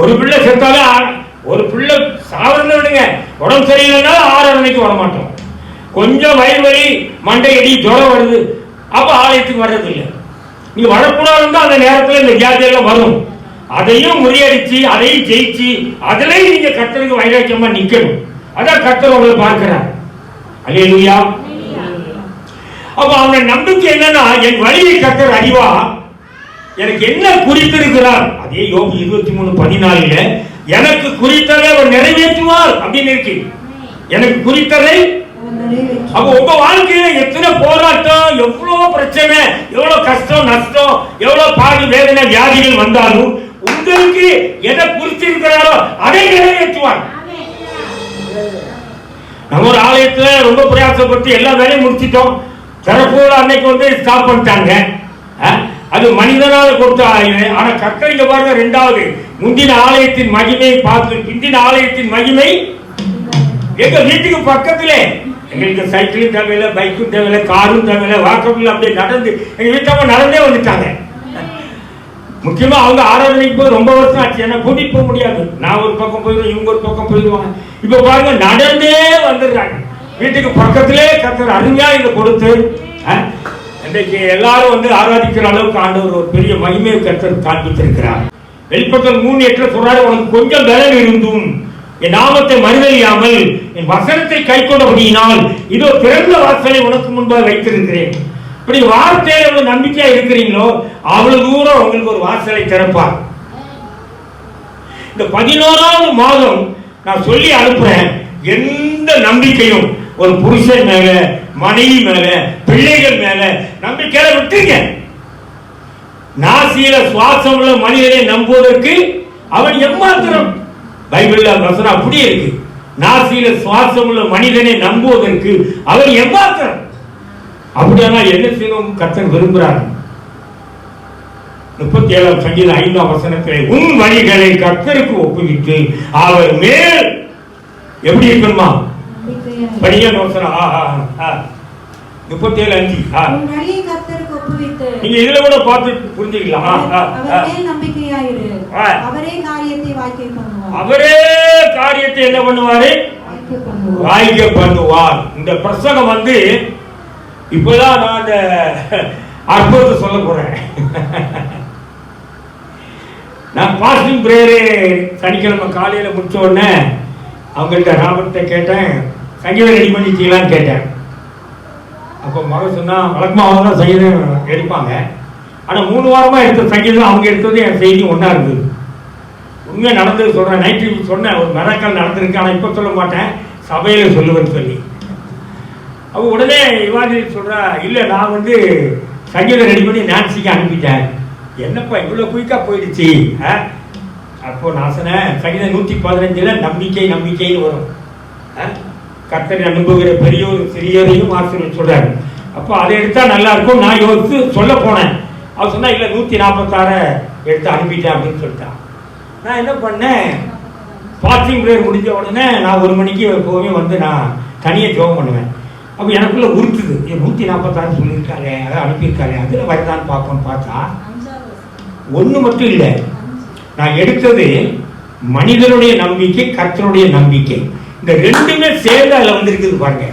A: ஒரு பிள்ளை செத்தாலே, ஒரு பிள்ளை சாவரல விடுங்க, உடம்பு சரியில்லைன்னா ஆராதனைக்கு வர மாட்டோம். கொஞ்சம் வயிறு வலி, மண்டை அடி, ஜுரம் வருது, அப்ப ஆலயத்துக்கு வர்றது இல்லை. நீங்க வரக்கூடாதுன்னு அந்த நேரத்தில் இந்த வியாதியெல்லாம் வரும். அதையும் முறியடிச்சு, அதையும் ஜெயிச்சு, அதுலயும் நீங்க கர்த்தருக்கு வைராக்கியமா நிக்கணும். அதான் கர்த்தர் உங்களை பார்க்கிறார். அல்லேலூயா. அப்ப அவங்க நம்பிக்கை என்னன்னா, என் வழியை கர்த்தர் அறிவா, எனக்கு என்ன குறித்திருக்கிறார். அதே யோபு 23:14 எனக்கு குறித்ததை அவர் நிறைவேற்றுவார் அப்படின்னு இருக்கு. எனக்கு குறித்ததை. அப்ப உங்க வாழ்க்கையில எத்தனை போராட்டம், எவ்வளவு பிரச்சனை, எவ்வளவு கஷ்டம், நஷ்டம், எவ்வளவு பாதி வேதனை, வியாதிகள் வந்தாலும் உங்களுக்கு எதை குறித்திருக்கிறாரோ அதை நிறைவேற்றுவார். நம்ம ஒரு ஆலயத்துல ரொம்ப பிரயாசப்பட்டு எல்லா வேலையும் முடிச்சிட்டோம், தரப்போல அன்னைக்கு வந்து ஸ்டாப் பண்ணிட்டாங்க. அது மனிதனால் கொடுத்த ஆலயம். ஆனா கர்த்தரிக்க பாருங்க, இரண்டாவது முந்தின ஆலயத்தின் மகிமை பார்த்து பிந்தின ஆலயத்தின் மகிமை எங்க வீட்டுக்கு பக்கத்திலே. எங்களுக்கு சைக்கிளும் தேவையில்லை, பைக்கும் தேவையில்லை, காரும் தேவையில்லை, வாக்கபில் அப்படியே நடந்து எங்க வீட்டம்மா நடந்தே வந்துட்டாங்க. முக்கியமா அவங்க ஆராதனைக்கு போய் ரொம்ப வருஷம் ஆச்சு, என்ன கூட்டிட்டு போக முடியாது. நான் ஒரு பக்கம் போயிடுவேன், இவங்க ஒரு பக்கம் போயிடுவாங்க. இப்ப பாருங்க நடந்தே வந்துடுறாங்க. வீட்டுக்கு பக்கத்திலே கர்த்தர் அருமையா இதை கொடுத்து இன்றைக்கு எல்லாரும் வந்து ஆராதிக்கிற அளவுக்கு ஆண்டவர் ஒரு பெரிய மகிமையை கர்த்தர் காண்பித்திருக்கிறார். வெளிப்படுத்தல் 3:8 சொல்றாரு, உனக்கு கொஞ்சம் பலன் இருந்தும் என் நாமத்தை மறுதலியாமல் என் வசனத்தை கை கொண்டபடியினால் இதோ திறந்த வாசலை உனக்கு முன்பாக வைத்திருக்கிறேன். இப்படி வார்த்தையில எவ்வளவு நம்பிக்கையா இருக்கிறீங்களோ அவ்வளவு தூரம் உங்களுக்கு ஒரு வாசலை திறப்பார். இந்த 11வது மாதம் நான் சொல்லி அனுப்புறேன், எந்த நம்பிக்கையும் ஒரு புருஷன் மேல, மனைவி மேல, பிள்ளைகள் மேல நம்பிக்கையில விட்டுங்க. நாசியில சுவாசம் உள்ள மனிதனை நம்புவதற்கு அவன் எம்மாத்திரம். பைபிள்ல வசனம் அப்படியே இருக்கு, நாசியில சுவாசம் உள்ள மனிதனை நம்புவதற்கு அவன் எம்மாத்திரம். அப்படியானா என்ன செய்யணும் கர்த்தர் விரும்புகிறார். 37 சங்கீதம் 5ஆம் வசனத்திலே உன் வழிகளை கர்த்தருக்கு ஒப்புவித்து அவர் மேல் எப்படி இருக்கணுமா படிய வசனம் 37:5 நீங்க இதுல கூட பார்த்து புரிஞ்சுக்கலாம்.
B: அவரே
A: காரியத்தை என்ன பண்ணுவாரு? வாய்க்க பண்ணுவார். இந்த பிரசங்கம் வந்து இப்பதான் நான் அந்த அற்புதத்தை சொல்ல போறேன். நான் பாஸ்டிங் பிரேயரு சனிக்கிழமை காலையில முடிச்ச உடனே அவங்கள்ட்ட ராபர்ட்ட கேட்டேன், சங்கீதம் ரெடி பண்ணிட்டீங்களான்னு கேட்டேன். அப்போ மகன் சொன்னா வழக்கமாக அவங்க தான் சங்கீதம் எடுப்பாங்க, ஆனால் 3 வாரமாக எடுத்த சங்கீதம் அவங்க எடுத்தது என் செய்தி ஒன்றா இருந்தது. உண்மையாக நடந்தது சொல்கிறேன். நைட்டு சொன்னேன் ஒரு மிராக்கல் நடந்திருக்கு, ஆனால் இப்போ சொல்ல மாட்டேன், சபையில் சொல்லுவேன்னு சொல்லி. அப்போ உடனே இவாதி சொல்கிறா, இல்லை நான் வந்து சங்கீதம் ரெடி பண்ணி நான்சிக்கு அனுப்பிட்டேன். என்னப்பா இவ்வளோ குயிக்காக போயிடுச்சு? அப்போ நான் சொன்னேன், சங்கீதம் 115 நம்பிக்கைன்னு வரும். கர்த்தரை நம்புகிற பெரியோர் சிறியோரையும் ஆசீர்வதித்து சொல்றாரு. அப்போ அதை எடுத்தா நல்லா இருக்கும். நான் யோசித்து சொல்ல போனேன். அவர் சொன்னா இல்லை 146 எடுத்து அனுப்பிட்டேன் அப்படின்னு சொல்லிட்டான். நான் என்ன பண்ணேன், பாஸ்டிங் பிரேயர் முடிஞ்ச உடனே நான் 1 மணிக்கு எப்போவுமே வந்து நான் தனியாக ஜெபம் பண்ணுவேன். அப்போ எனக்குள்ள உறுத்துது, 146 சொல்லியிருக்காரு, அதை அனுப்பியிருக்காரு, அதில் வருதான்னு பார்ப்போன்னு பார்த்தா 1 மட்டும் இல்லை. நான் எடுத்தது மனிதனுடைய நம்பிக்கை, கர்த்தருடைய நம்பிக்கை, இந்த ரெண்டுமே சேர்ந்து அதில் வந்து இருக்குது பாருங்க.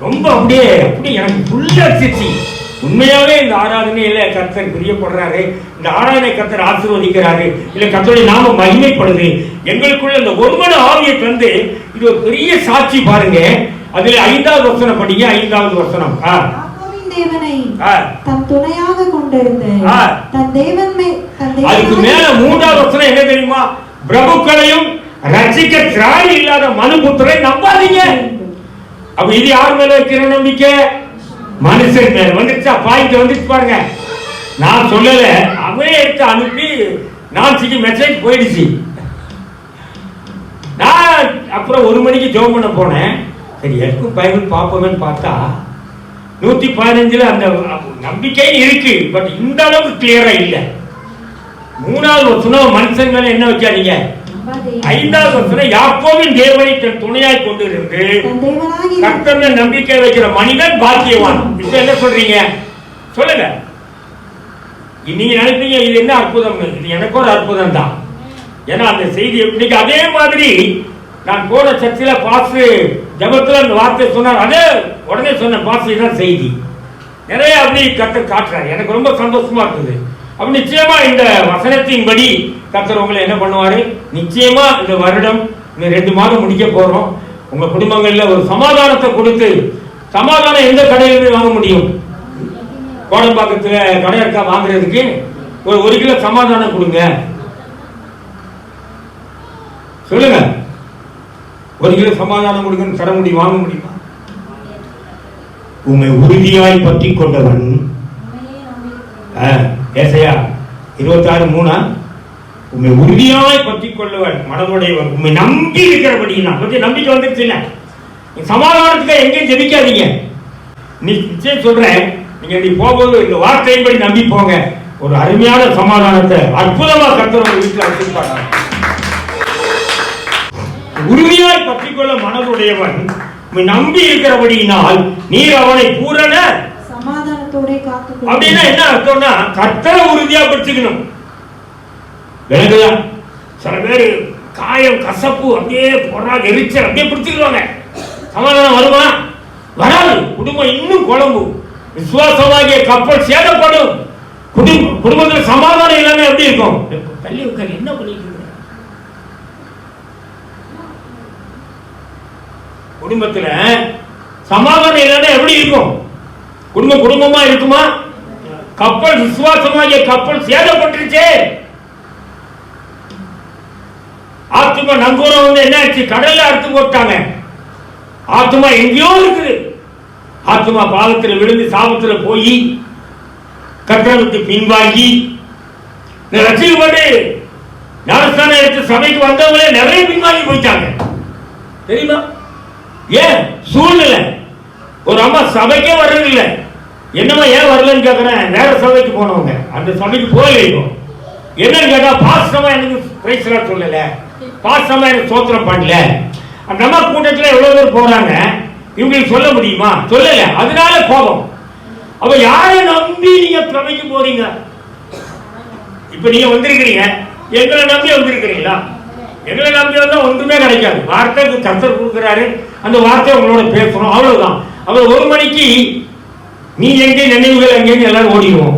A: ரொம்ப அப்படியே எனக்கு ஃபுல்லா சிரிச்சு உண்மையாவே இந்த ஆராதனையில கர்த்தர் பிரியப்படுறாரு, இந்த ஆராதனை கர்த்தர் ஆசீர்வதிக்கிறாரு, இல்ல கர்த்தருடைய நாம மகிமைப்படுது, எங்களுக்குள்ள இந்த ஒருமன ஆவியை தந்து இது ஒரு பெரிய சாட்சி பாருங்க. அதுல 5வது வசனம் படிங்க. 5வது வசனம்.
B: தேவனை தன் துணையாக கொண்டிருந்து தன் தேவன்
A: அதுக்கு மேல 3வது வசனம் என்ன தெரியுமா? பிரபுக்களையும் ரட்சிக்க திராணி இல்லாத மனுபுத்திரை நம்பாதீங்க. அப்ப இது யார் மேல வைக்கிற நம்பிக்கை? மனுஷன் மேல. வந்துச்சா? பாயிண்ட் வந்துச்சு பாருங்க. நான் சொல்லல, அவரே எடுத்து அனுப்பி நான்சிக்கு மெசேஜ் போயிடுச்சு. நான் அப்புறம் 1 மணிக்கு ஜெபம் பண்ண போனேன். சரி எதுக்கும் பைபிள் பார்ப்போம்னு பார்த்தா 115 அந்த நம்பிக்கை இருக்கு, பட் இந்த அளவுக்கு கிளியரா இல்ல. 3வது வசனம் மனுஷன் மேல என்ன வைக்காதீங்க. 5வது வசனம் யாக்கோபின் தேவனை தன் துணையாய் கொண்டு இருந்து கர்த்தர் மேல் நம்பிக்கை வைக்கிற மனிதன் பாக்கியவான். இப்ப என்ன சொல்றீங்க சொல்லுங்க. நீங்க நினைப்பீங்க இது என்ன அற்புதம்? இது எனக்கு ஒரு அற்புதம் தான். ஏன்னா அந்த செய்தி இன்னைக்கு அதே மாதிரி நான் போன சர்ச்சில் பாஸ்ட் ஜபத்துல அந்த வார்த்தை சொன்னார், அதே உடனே சொன்ன பாஸ்ட் தான் செய்தி நிறைய அப்படி கர்த்தர் காட்டுறாரு. எனக்கு ரொம்ப சந்தோஷமா இருக்குது. அப்ப நிச்சயமா இந்த வசனத்தின்படி கர்த்தர் உங்களை என்ன பண்ணுவாரு? நிச்சயமா இந்த வருடம் இந்த 2 மாதம் முடிக்க போறோம். உங்க குடும்பங்கள்ல ஒரு சமாதானத்தை கொடுத்து, சமாதானம் எந்த கடையிலுமே வாங்க முடியும்? கோடம்பாக்கத்துல கடை இருக்கா வாங்குறதுக்கு? ஒரு 1 கிலோ சமாதானம் கொடுங்க சொல்லுங்க. 1 கிலோ சமாதானம் கொடுங்கன்னு தர முடியும், வாங்க முடியுமா? உண்மை உறுதியாய் பற்றி கொண்டவன். ஏசாயா 26:3 உண்மை உறுதியாய் பற்றி கொள்ளவன் மனமுடையவன் உண்மை நம்பி இருக்கிறபடினா. கொஞ்சம் நம்பிக்கை வந்துருச்சு இல்ல? சமாதானத்துக்கு எங்கேயும் ஜெபிக்காதீங்க. நிச்சயம் சொல்றேன், நீங்க போகும்போது இந்த வார்த்தையின்படி நம்பி போங்க. ஒரு அருமையான சமாதானத்தை அற்புதமா கர்த்தர் உங்க வீட்டில் வச்சிருப்பாங்க. உறுதியாய் பற்றிக்கொள்ள மனதுடையவன் நம்பி இருக்கிறபடியினால் நீர் அவனை பூரண
B: சமாதானத்தோட காத்து.
A: அப்படின்னா என்ன அர்த்தம்னா கர்த்தரை உறுதியா பிடிச்சுக்கணும். விளங்குதா? சில பேர் காயம் கசப்பு அப்படியே பொறாக எரிச்சல் அப்படியே பிடிச்சுக்குவாங்க. சமாதானம் வருமா? வராது. குடும்பம் இன்னும் குழம்பு. விசுவாசமாகிய கப்பல் சேதப்படும். குடும்பத்தில் சமாதானம் இல்லாம எப்படி இருக்கும்? தள்ளி உட்கார் என்ன பண்ணிட்டு இருக்க? குடும்பத்துல சமாதானம் இல்லைன்னா எப்படி இருக்கும்? குடும்பமா இருக்குமா? கப்பல் விசுவாசமாகிய கப்பல் சேதப்பட்டுருச்சே. ஆத்துமா நங்கூரம் வந்து என்ன ஆச்சு? கடல்ல அறுத்து போட்டாங்க. ஆத்துமா எங்கேயோ இருக்குது. ஆத்துமா பாவத்துல விழுந்து சாபத்துல போய் கட்டணத்துக்கு பின்வாங்கி ரசிக்கப்பட்டு ஞானஸ்தானம் எடுத்து சபைக்கு வந்தவங்களே நிறைய பின்வாங்கி போயிட்டாங்க. தெரியுமா? ஏன்? சூழ்நிலை. ஒரு அம்மா சபைக்கே வர்றதில்லை. என்னமா ஏன் வரலன்னு கேட்கிறேன். வேற சபைக்கு போனவங்க அந்த சபைக்கு போகல. என்னன்னு கேட்டா பாஸ்டமா எனக்கு பிரைஸ்லா சொல்லல, பாஸ்டமா எனக்கு சோத்திரம் பண்ணல. அந்த அம்மா கூட்டத்தில் எவ்வளவு பேர் போறாங்க, இவங்களுக்கு சொல்ல முடியுமா? சொல்லல. அதனால கோபம். அப்ப யாரை நம்பி நீங்க சபைக்கு போறீங்க? இப்ப நீங்க வந்திருக்கிறீங்க, எங்களை நம்பி வந்திருக்கிறீங்களா? எங்களை நம்பி வந்தா ஒன்றுமே கிடைக்காது. வார்த்தைக்கு கர்த்தர் கொடுக்கிறாரு, அந்த வார்த்தை உங்களோட பேசுறோம், அவ்வளவுதான். அவர் 1 மணிக்கு நீ எங்கே நினைவுகள் எங்கேன்னு எல்லாரும் ஓடிடுவோம்.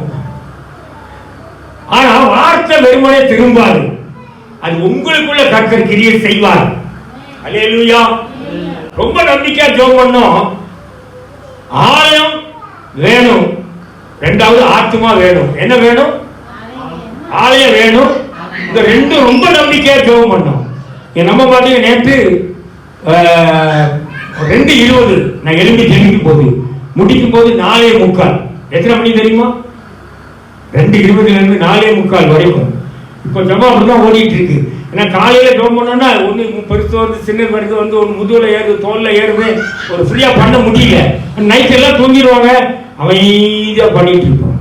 A: ஆனா வார்த்தை வெறுமனே திரும்பாது. அது உங்களுக்குள்ள கர்த்தர் கிரியை செய்வார். அல்லேலூயா. ரொம்ப நம்பிக்கையா ஜெபம் பண்ணோம். ஆலயம் வேணும், 2வது ஆத்துமா வேணும். என்ன வேணும்? ஆலயம் வேணும். இந்த 2 ரொம்ப நம்பிக்கையா ஜெபம் பண்ணோம். நம்ம பாத்தீங்க நேற்று 2:20 நான் எழும்பி ஜெபிக்கும் போது முடிக்கும் போது 4:45. எத்தனை மணி தெரியுமா? 2:20 இருந்து 4:45 வரைக்கும். இப்போ ஜெபம் அப்படிதான் ஓடிட்டு இருக்கு. ஏன்னா காலையில ஜெபம் பண்ணோம்னா ஒண்ணு பெருசு வந்து சின்ன பெருசு வந்து ஒரு முதுகுல ஏறுது, தோல்ல ஏறுது, ஒரு ஃப்ரீயா பண்ண முடியல. நைட் எல்லாம் தூங்கிடுவாங்க, அமைதியா பண்ணிட்டு இருப்போம்.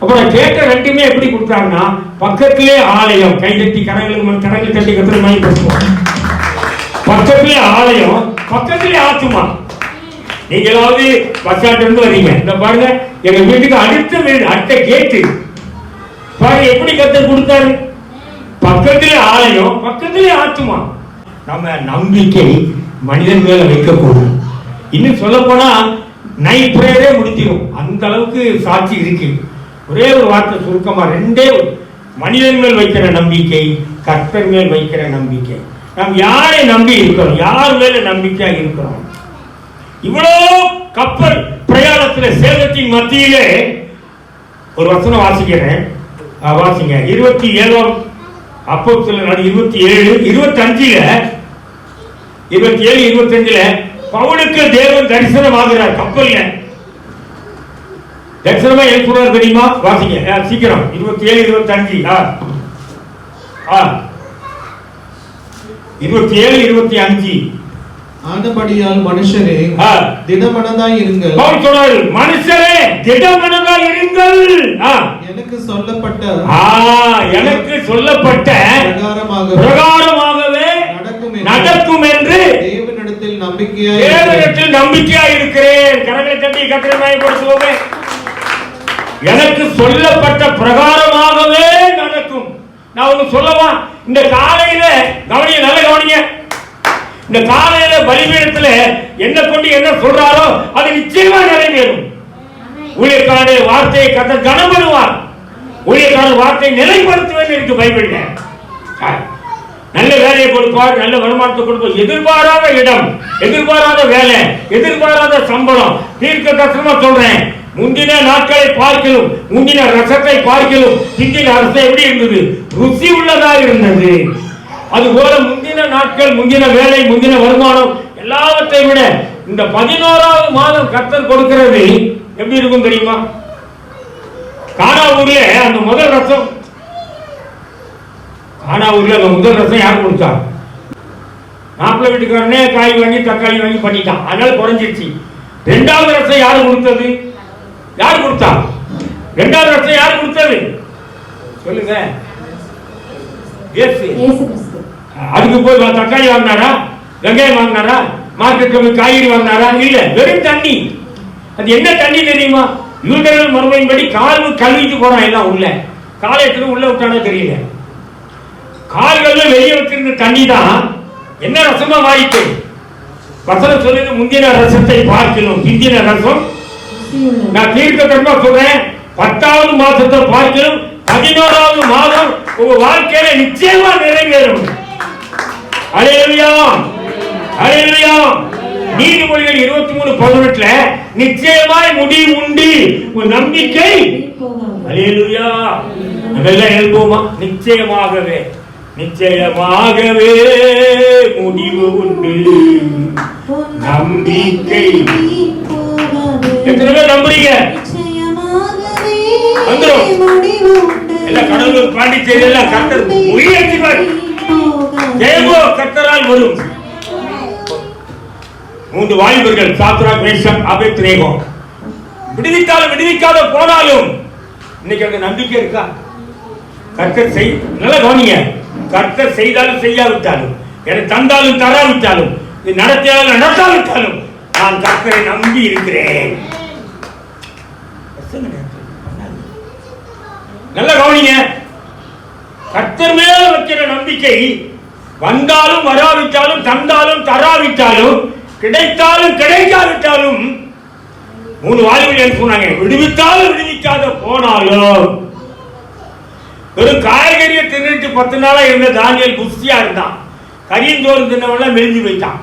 A: அப்புறம் கேட்ட 2மே எப்படி கொடுத்தாங்கன்னா பக்கத்திலே ஆலயம், கைதட்டி கரங்களுக்கு தட்டி கத்துற மாதிரி பேசுவோம். பக்கத்திலே ஆலயம், பக்கத்திலே ஆத்துமா. நீங்களாவது பஸ் ஸ்டாண்ட் இருந்து வரீங்க, இந்த பாருங்க எங்க வீட்டுக்கு அடுத்த வீடு, அடுத்த கேட்டு பாருங்க எப்படி கத்தர் கொடுத்தாரு. பக்கத்திலே ஆலயம், பக்கத்திலே ஆத்துமா. நம்ம நம்பிக்கை மனிதன் மேல வைக்கக்கூடாது. இன்னும் சொல்ல போனா நைட் பிரேயரே முடிஞ்சிடும். அந்த அளவுக்கு சாட்சி இருக்கு. ஒரே ஒரு வார்த்தை சுருக்கமா, ரெண்டே மனிதன் மேல் வைக்கிற நம்பிக்கை, கர்த்தர் மேல் வைக்கிற நம்பிக்கை. நாம் யாரை நம்பி இருக்கிறோம்? யார் மேல நம்பிக்கையா இருக்கிறோம்? இவ்வளோ கப்பல் பிரயாணத்தில் சேதத்தின் மத்தியிலே ஒரு வசனம் வாசிக்கிறேன், வாசிங்க. 27 அப்போஸ்தலர் 27 25 பவுலுக்கு தேவன் தரிசனமாகிறார். கப்பல்ல தரிசனமா ஏன் சொல்றார் தெரியுமா? வாசிங்க சீக்கிரம். 27 25
C: ஆனபடியால் மனுஷரே திடமனதாய் இருங்கள்.
A: பவுல் சொல்றாரு, மனுஷரே திடமனதாய் இருங்கள்.
C: எனக்கு சொல்லப்பட்ட
A: பிரகாரமாகவே நடக்கும் என்று
C: தேவனிடத்தில்
A: நம்பிக்கையாய் இருக்கிறேன். கரங்களை தட்டி கர்த்தரை மகிமைப்படுத்துவோமே. எனக்கு சொல்லப்பட்ட பிரகாரமாகவே நடக்கும். நான் ஒண்ணு சொல்லவா? இந்த காலையில கவனிங்க, நல்ல கவனிங்க. இந்த காலையில பலிபீடத்துல என்ன கொண்டு என்ன சொல்றாரோ அது நிச்சயமா நிறைவேறும். ஊழியக்காரனுடைய வார்த்தையை கர்த்தர் கனப்படுவார். ஊழியக்காரன் வார்த்தையை நிலைப்படுத்துவேன் இருக்கு பைபிள்ல. நல்ல வேலையை கொடுப்பார், நல்ல வருமானத்தை கொடுப்பார். எதிர்பாராத இடம், எதிர்பாராத வேலை, எதிர்பாராத சம்பளம். தீர்க்க தரிசனமா சொல்றேன், முந்தின நாட்களை பார்க்கலும், முந்தின ரசத்தை பார்க்கலும் பிந்தின ரசம் எப்படி இருந்தது? ருசி உள்ளதா இருந்தது. அதுபோல முந்தின நாட்கள், முந்தின வேலை, முந்தின வருமானம் எல்லாவற்றை விட இந்த 11வது மாதம் கர்த்தர் கொடுக்கிறது எப்படி இருக்கும் தெரியுமா? கானாவூர்ல அந்த முதல் ரசம், கானாவூர்ல அந்த முதல் ரசம் யார் கொடுத்தா? மாப்பிள்ளை வீட்டுக்காரனே காய் வாங்கி தக்காளி வாங்கி பண்ணிட்டான், அதனால குறைஞ்சிருச்சு. 2வது ரசம் யாரு கொடுத்தது? யார் கொடுத்தா? 2வது ரசம் யார் கொடுத்தது சொல்லுங்க? அதுக்கு போய் தக்காளி வாங்கினாரா? வெங்காயம் வாங்கினாரா? மார்க்கெட்ல போய் காய்கறி வாங்கினாரா? இல்ல, வெறும் தண்ணி. அது என்ன தண்ணி தெரியுமா? யூதர்கள் மரபையின்படி கால் கழுவிட்டு போறான் எல்லாம் உள்ள. காலையத்துல உள்ள விட்டானோ தெரியல. கால்கள்ல வெளியே வச்சிருந்த தண்ணி தான் என்ன ரசமா மாறிட்டு. வசனம் சொல்லுது, முந்தின ரசத்தை பார்க்கணும் பிந்தின ரசம். நான் தீர்க்கமா சொல்றேன், 10வது மாசத்தை பார்க்கணும் 11வது மாதம் உங்க வாழ்க்கையில நிச்சயமா நிறைவேறும். அல்லேலூயா, அல்லேலூயா. நீதிமொழிகள் 23:18 நிச்சயமாய் முடிவு உண்டு உன் நம்பிக்கை. அல்லேலூயா. அதெல்லாம் எழுதுவோமா? நிச்சயமாகவே, நிச்சயமாகவே முடிவு உண்டு நம்பிக்கை. எத்தனை பேர் நம்புறீங்க? வந்துரும். எல்லாம் கடலூர் பாண்டிச்சேரி எல்லாம் கர்த்தர் உயர்த்திவார். தேவோ கர்த்தரால் வரும். 3 வாலிபர்கள் சாத்ராக், மேஷாக், ஆபேத்நேகோ விடுவித்தாலும் விடுவிக்காத போனாலும் இன்னைக்கு அந்த நம்பிக்கை இருக்கா? கர்த்தர் செய், நல்லா கவனிங்க. கர்த்தர் செய்தாலும் செய்யாவிட்டாலும், எனக்கு தந்தாலும் தராவிட்டாலும், நடத்தியாலும் நடத்தாவிட்டாலும் நான் கர்த்தரை நம்பி இருக்கிறேன். நல்ல கவனிங்க. கர்த்தர் மேல வைக்கிற நம்பிக்கை வந்தாலும் வராவிட்டாலும், தந்தாலும் தராவிட்டாலும், கிடைத்தாலும் கிடைக்காவிட்டாலும். 3 வாலிபர்கள் சொன்னாங்க, விடுவித்தாலும் விடுவிக்காத போனாலும். வெறும் காய்கறியை தின்னுட்டு 10 நாளா இருந்த தானியேல் புஷ்டியா இருந்தான். கரியஞ்சோறு தின்னவெல்லாம் மெலிஞ்சு போயிட்டான்.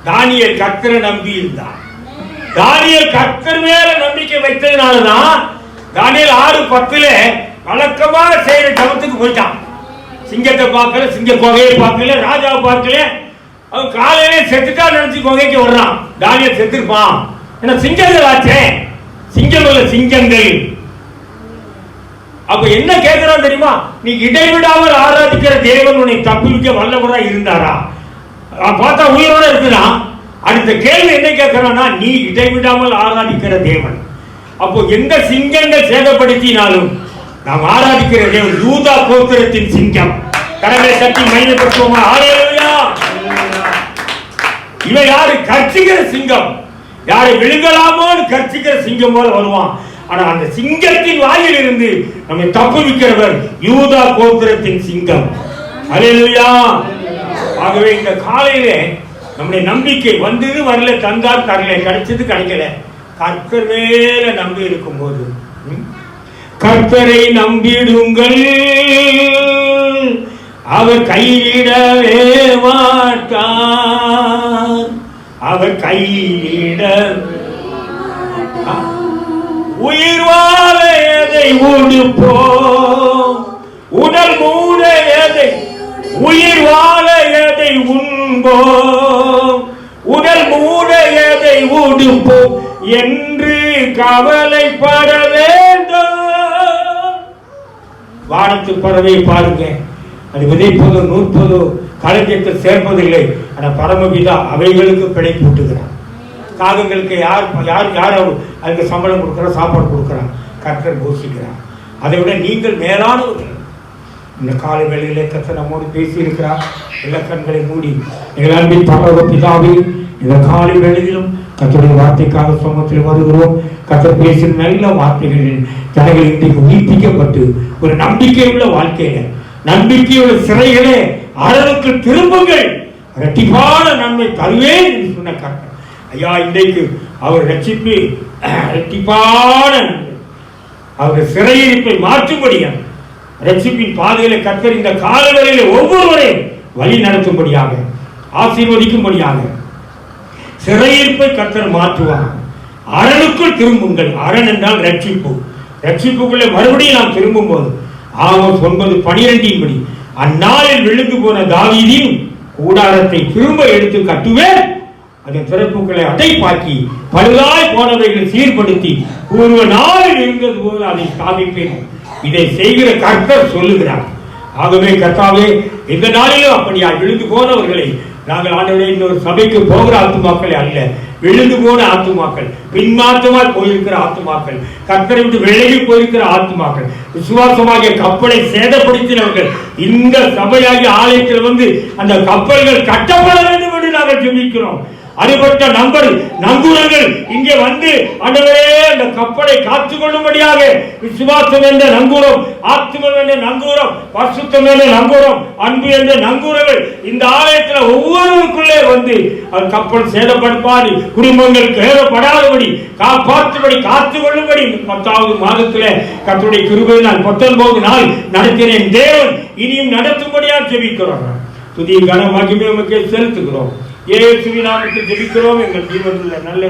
A: தானியேல் கர்த்தரை நம்பி இருந்தான். தானியேல் கர்த்தர் மேல நம்பிக்கை வைத்ததுனாலதான் தானியேல் 6:10 வழக்கமாக செய்யற ஜபத்துக்கு போயிட்டான். சிங்கத்தை பார்க்கல, சிங்க கொகையை பார்க்கல, ராஜாவை பார்க்கல. அவன் காலையிலே செத்துட்டா நினைச்சு கொகைக்கு வர்றான். தானியேல் செத்துருப்பான். ஏன்னா சிங்கங்கள் ஆச்சே, சிங்கம் இல்ல சிங்கங்கள். அப்ப என்ன கேட்கிறான் தெரியுமா? நீ இடைவிடாமல் ஆராதிக்கிற தேவன் உன்னை தப்புவிக்க வல்லவரா இருந்தாரா? பார்த்தா உயிரோட இருக்குதான். அடுத்த கேள்வி என்ன கேட்கிறான்னா, நீ இடைவிடாமல் ஆராதிக்கிற தேவன். அப்போ எந்த சிங்கங்கள் சேதப்படுத்தினாலும் நாம் ஆராதிக்கிற தேவன் யூதா கோத்திரத்தின் சிங்கம். கரங்களை தட்டி மகிமைப்படுத்துவோமா? ஹல்லேலூயா. இவன் யாரு? கர்ச்சிக்கிற சிங்கம். யாரை விழுங்கலாமோன்னு கர்ச்சிக்கிற சிங்கம் போல வருவான். ஆனா அந்த சிங்கத்தின் வாயில் இருந்து நம்மை தப்புவிக்கிறவர் யூதா கோத்திரத்தின் சிங்கம். ஹல்லேலூயா. ஆகவே இந்த காலையிலே நம்முடைய நம்பிக்கை வந்தது வரல, தந்தார் தரல, கிடைச்சது கிடைக்கல, கர்த்தர் மேல நம்பி இருக்கும்போது, கர்த்தரை நம்பிடுங்கள், அவர் கையிடவே மாட்டார், அவர் கையிட. உயிர் வாழ எதை உடுப்போம், உடல் மூட எதை, உயிர் வாழ எதை உண்போம், உடல் மூட எதை உடுப்போம் என்று கவலைப்பட வேண்டும். வானத்து பறவை பாருங்க, அது விதைப்பதோ நூற்பதோ களஞ்சியத்தை சேர்ப்பதில்லை. ஆனால் பரமபிதா அவைகளுக்கு பிழை பூட்டுகிறார். காகங்களுக்கு யார் யார் யார் அதுக்கு சம்பளம் கொடுக்குறா, சாப்பாடு கொடுக்குறான், கர்த்தர் போஷிக்கிறார். அதை விட நீங்கள் மேலானவர்கள். இந்த காலை வேளையிலே கர்த்தர் நம்மோடு பேசி இருக்கிறார். இலக்கண்களை மூடி எங்கள் அன்பின் பரலோக பிதாவே, இந்த காலை வேளையிலும் கர்த்தருடைய வார்த்தைக்காக சமூகத்தில் வருகிறோம். கர்த்தர் பேசின நல்ல வார்த்தைகளில் ஜனங்கள் இன்றைக்கு உயிர்ப்பிக்கப்பட்டு ஒரு நம்பிக்கையுள்ள வாழ்க்கையில, நம்பிக்கையுள்ள சிறைகளே அறவுக்கு திரும்புங்கள், இரட்டிப்பான நன்மை தருவேன் என்று சொன்ன கர்த்தர் ஐயா, இன்றைக்கு அவர் ரட்சிப்பு இரட்டிப்பான அவருடைய சிறையிருப்பை மாற்றும்படியாக ரட்சிப்பின் பாதையில கர்த்தர் இந்த காலவரையில ஒவ்வொருவரையும் வழி நடத்தும்படியாக, ஆசீர்வதிக்கும்படியாக சிறையிருப்பை கர்த்தர் மாற்றுவார். அரணுக்குள் திரும்புங்கள். அரண் என்றால் ரட்சிப்பு. ரட்சிப்புக்குள்ளே மறுபடியும் நாம் திரும்பும் போது ஆமோஸ் 9:12 அந்நாளில் விழுந்து போன தாவீதின் கூடாரத்தை திரும்ப எடுத்து கட்டுவேன், அதன் திறப்புகளை அடைப்பாக்கி பழுதாய் போனவைகளை சீர்படுத்தி பூர்வ நாளில் இருந்தது போது அதை ஸ்தாபிப்பேன். இதை செய்கிற கர்த்தர் சொல்லுகிறார். ஆகவே கர்த்தாவே, இந்த நாளிலும் அப்படியா விழுந்து போனவர்களை நாங்கள் ஆண்டவரே இன்னொரு சபைக்கு போகிற ஆத்துமாக்களை அல்ல, விழுந்து போன ஆத்துமாக்கள், பின்மாற்றமாய் போயிருக்கிற ஆத்துமாக்கள், கர்த்தரை விட்டு விலகி போயிருக்கிற ஆத்துமாக்கள், விசுவாசமாகிய கப்பலை சேதப்படுத்தினவர்கள் இந்த சபையாகிய ஆலயத்தில் வந்து அந்த கப்பல்கள் கட்டப்பட வேண்டும் என்று நாங்கள் ஜெபிக்கிறோம். அதுபட்ட நங்கூரங்கள் இங்கே வந்து ஆண்டவரே அந்த கப்பலை காத்துக் கொள்ளும்படியாக விசுவாசம் என்ற நங்கூரம், ஆத்துமம் என்ற நங்கூரம், பரிசுத்தம் என்ற நங்கூரம், அன்பு என்ற நங்கூரங்கள் இந்த ஆலயத்தில் ஒவ்வொருவருக்குள்ளே வந்து அந்த கப்பல் சேதப்படுத்தாது, குடும்பங்கள் சேதப்படாதபடி காப்பாற்றும்படி காத்துக் கொள்ளும்படி 10வது மாதத்தில் கர்த்தருடைய கிருபையினால் 19 நாள் நடத்தினேன். தேவன் இனியும் நடத்தும்படியாக ஜெபிக்கிறோம். துதி கன மகிமை உமக்கே செலுத்துகிறோம். இயேசுவின் நாமத்தில் ஜெபிக்கிறோம் எங்கள் ஜீவனுள்ள நல்ல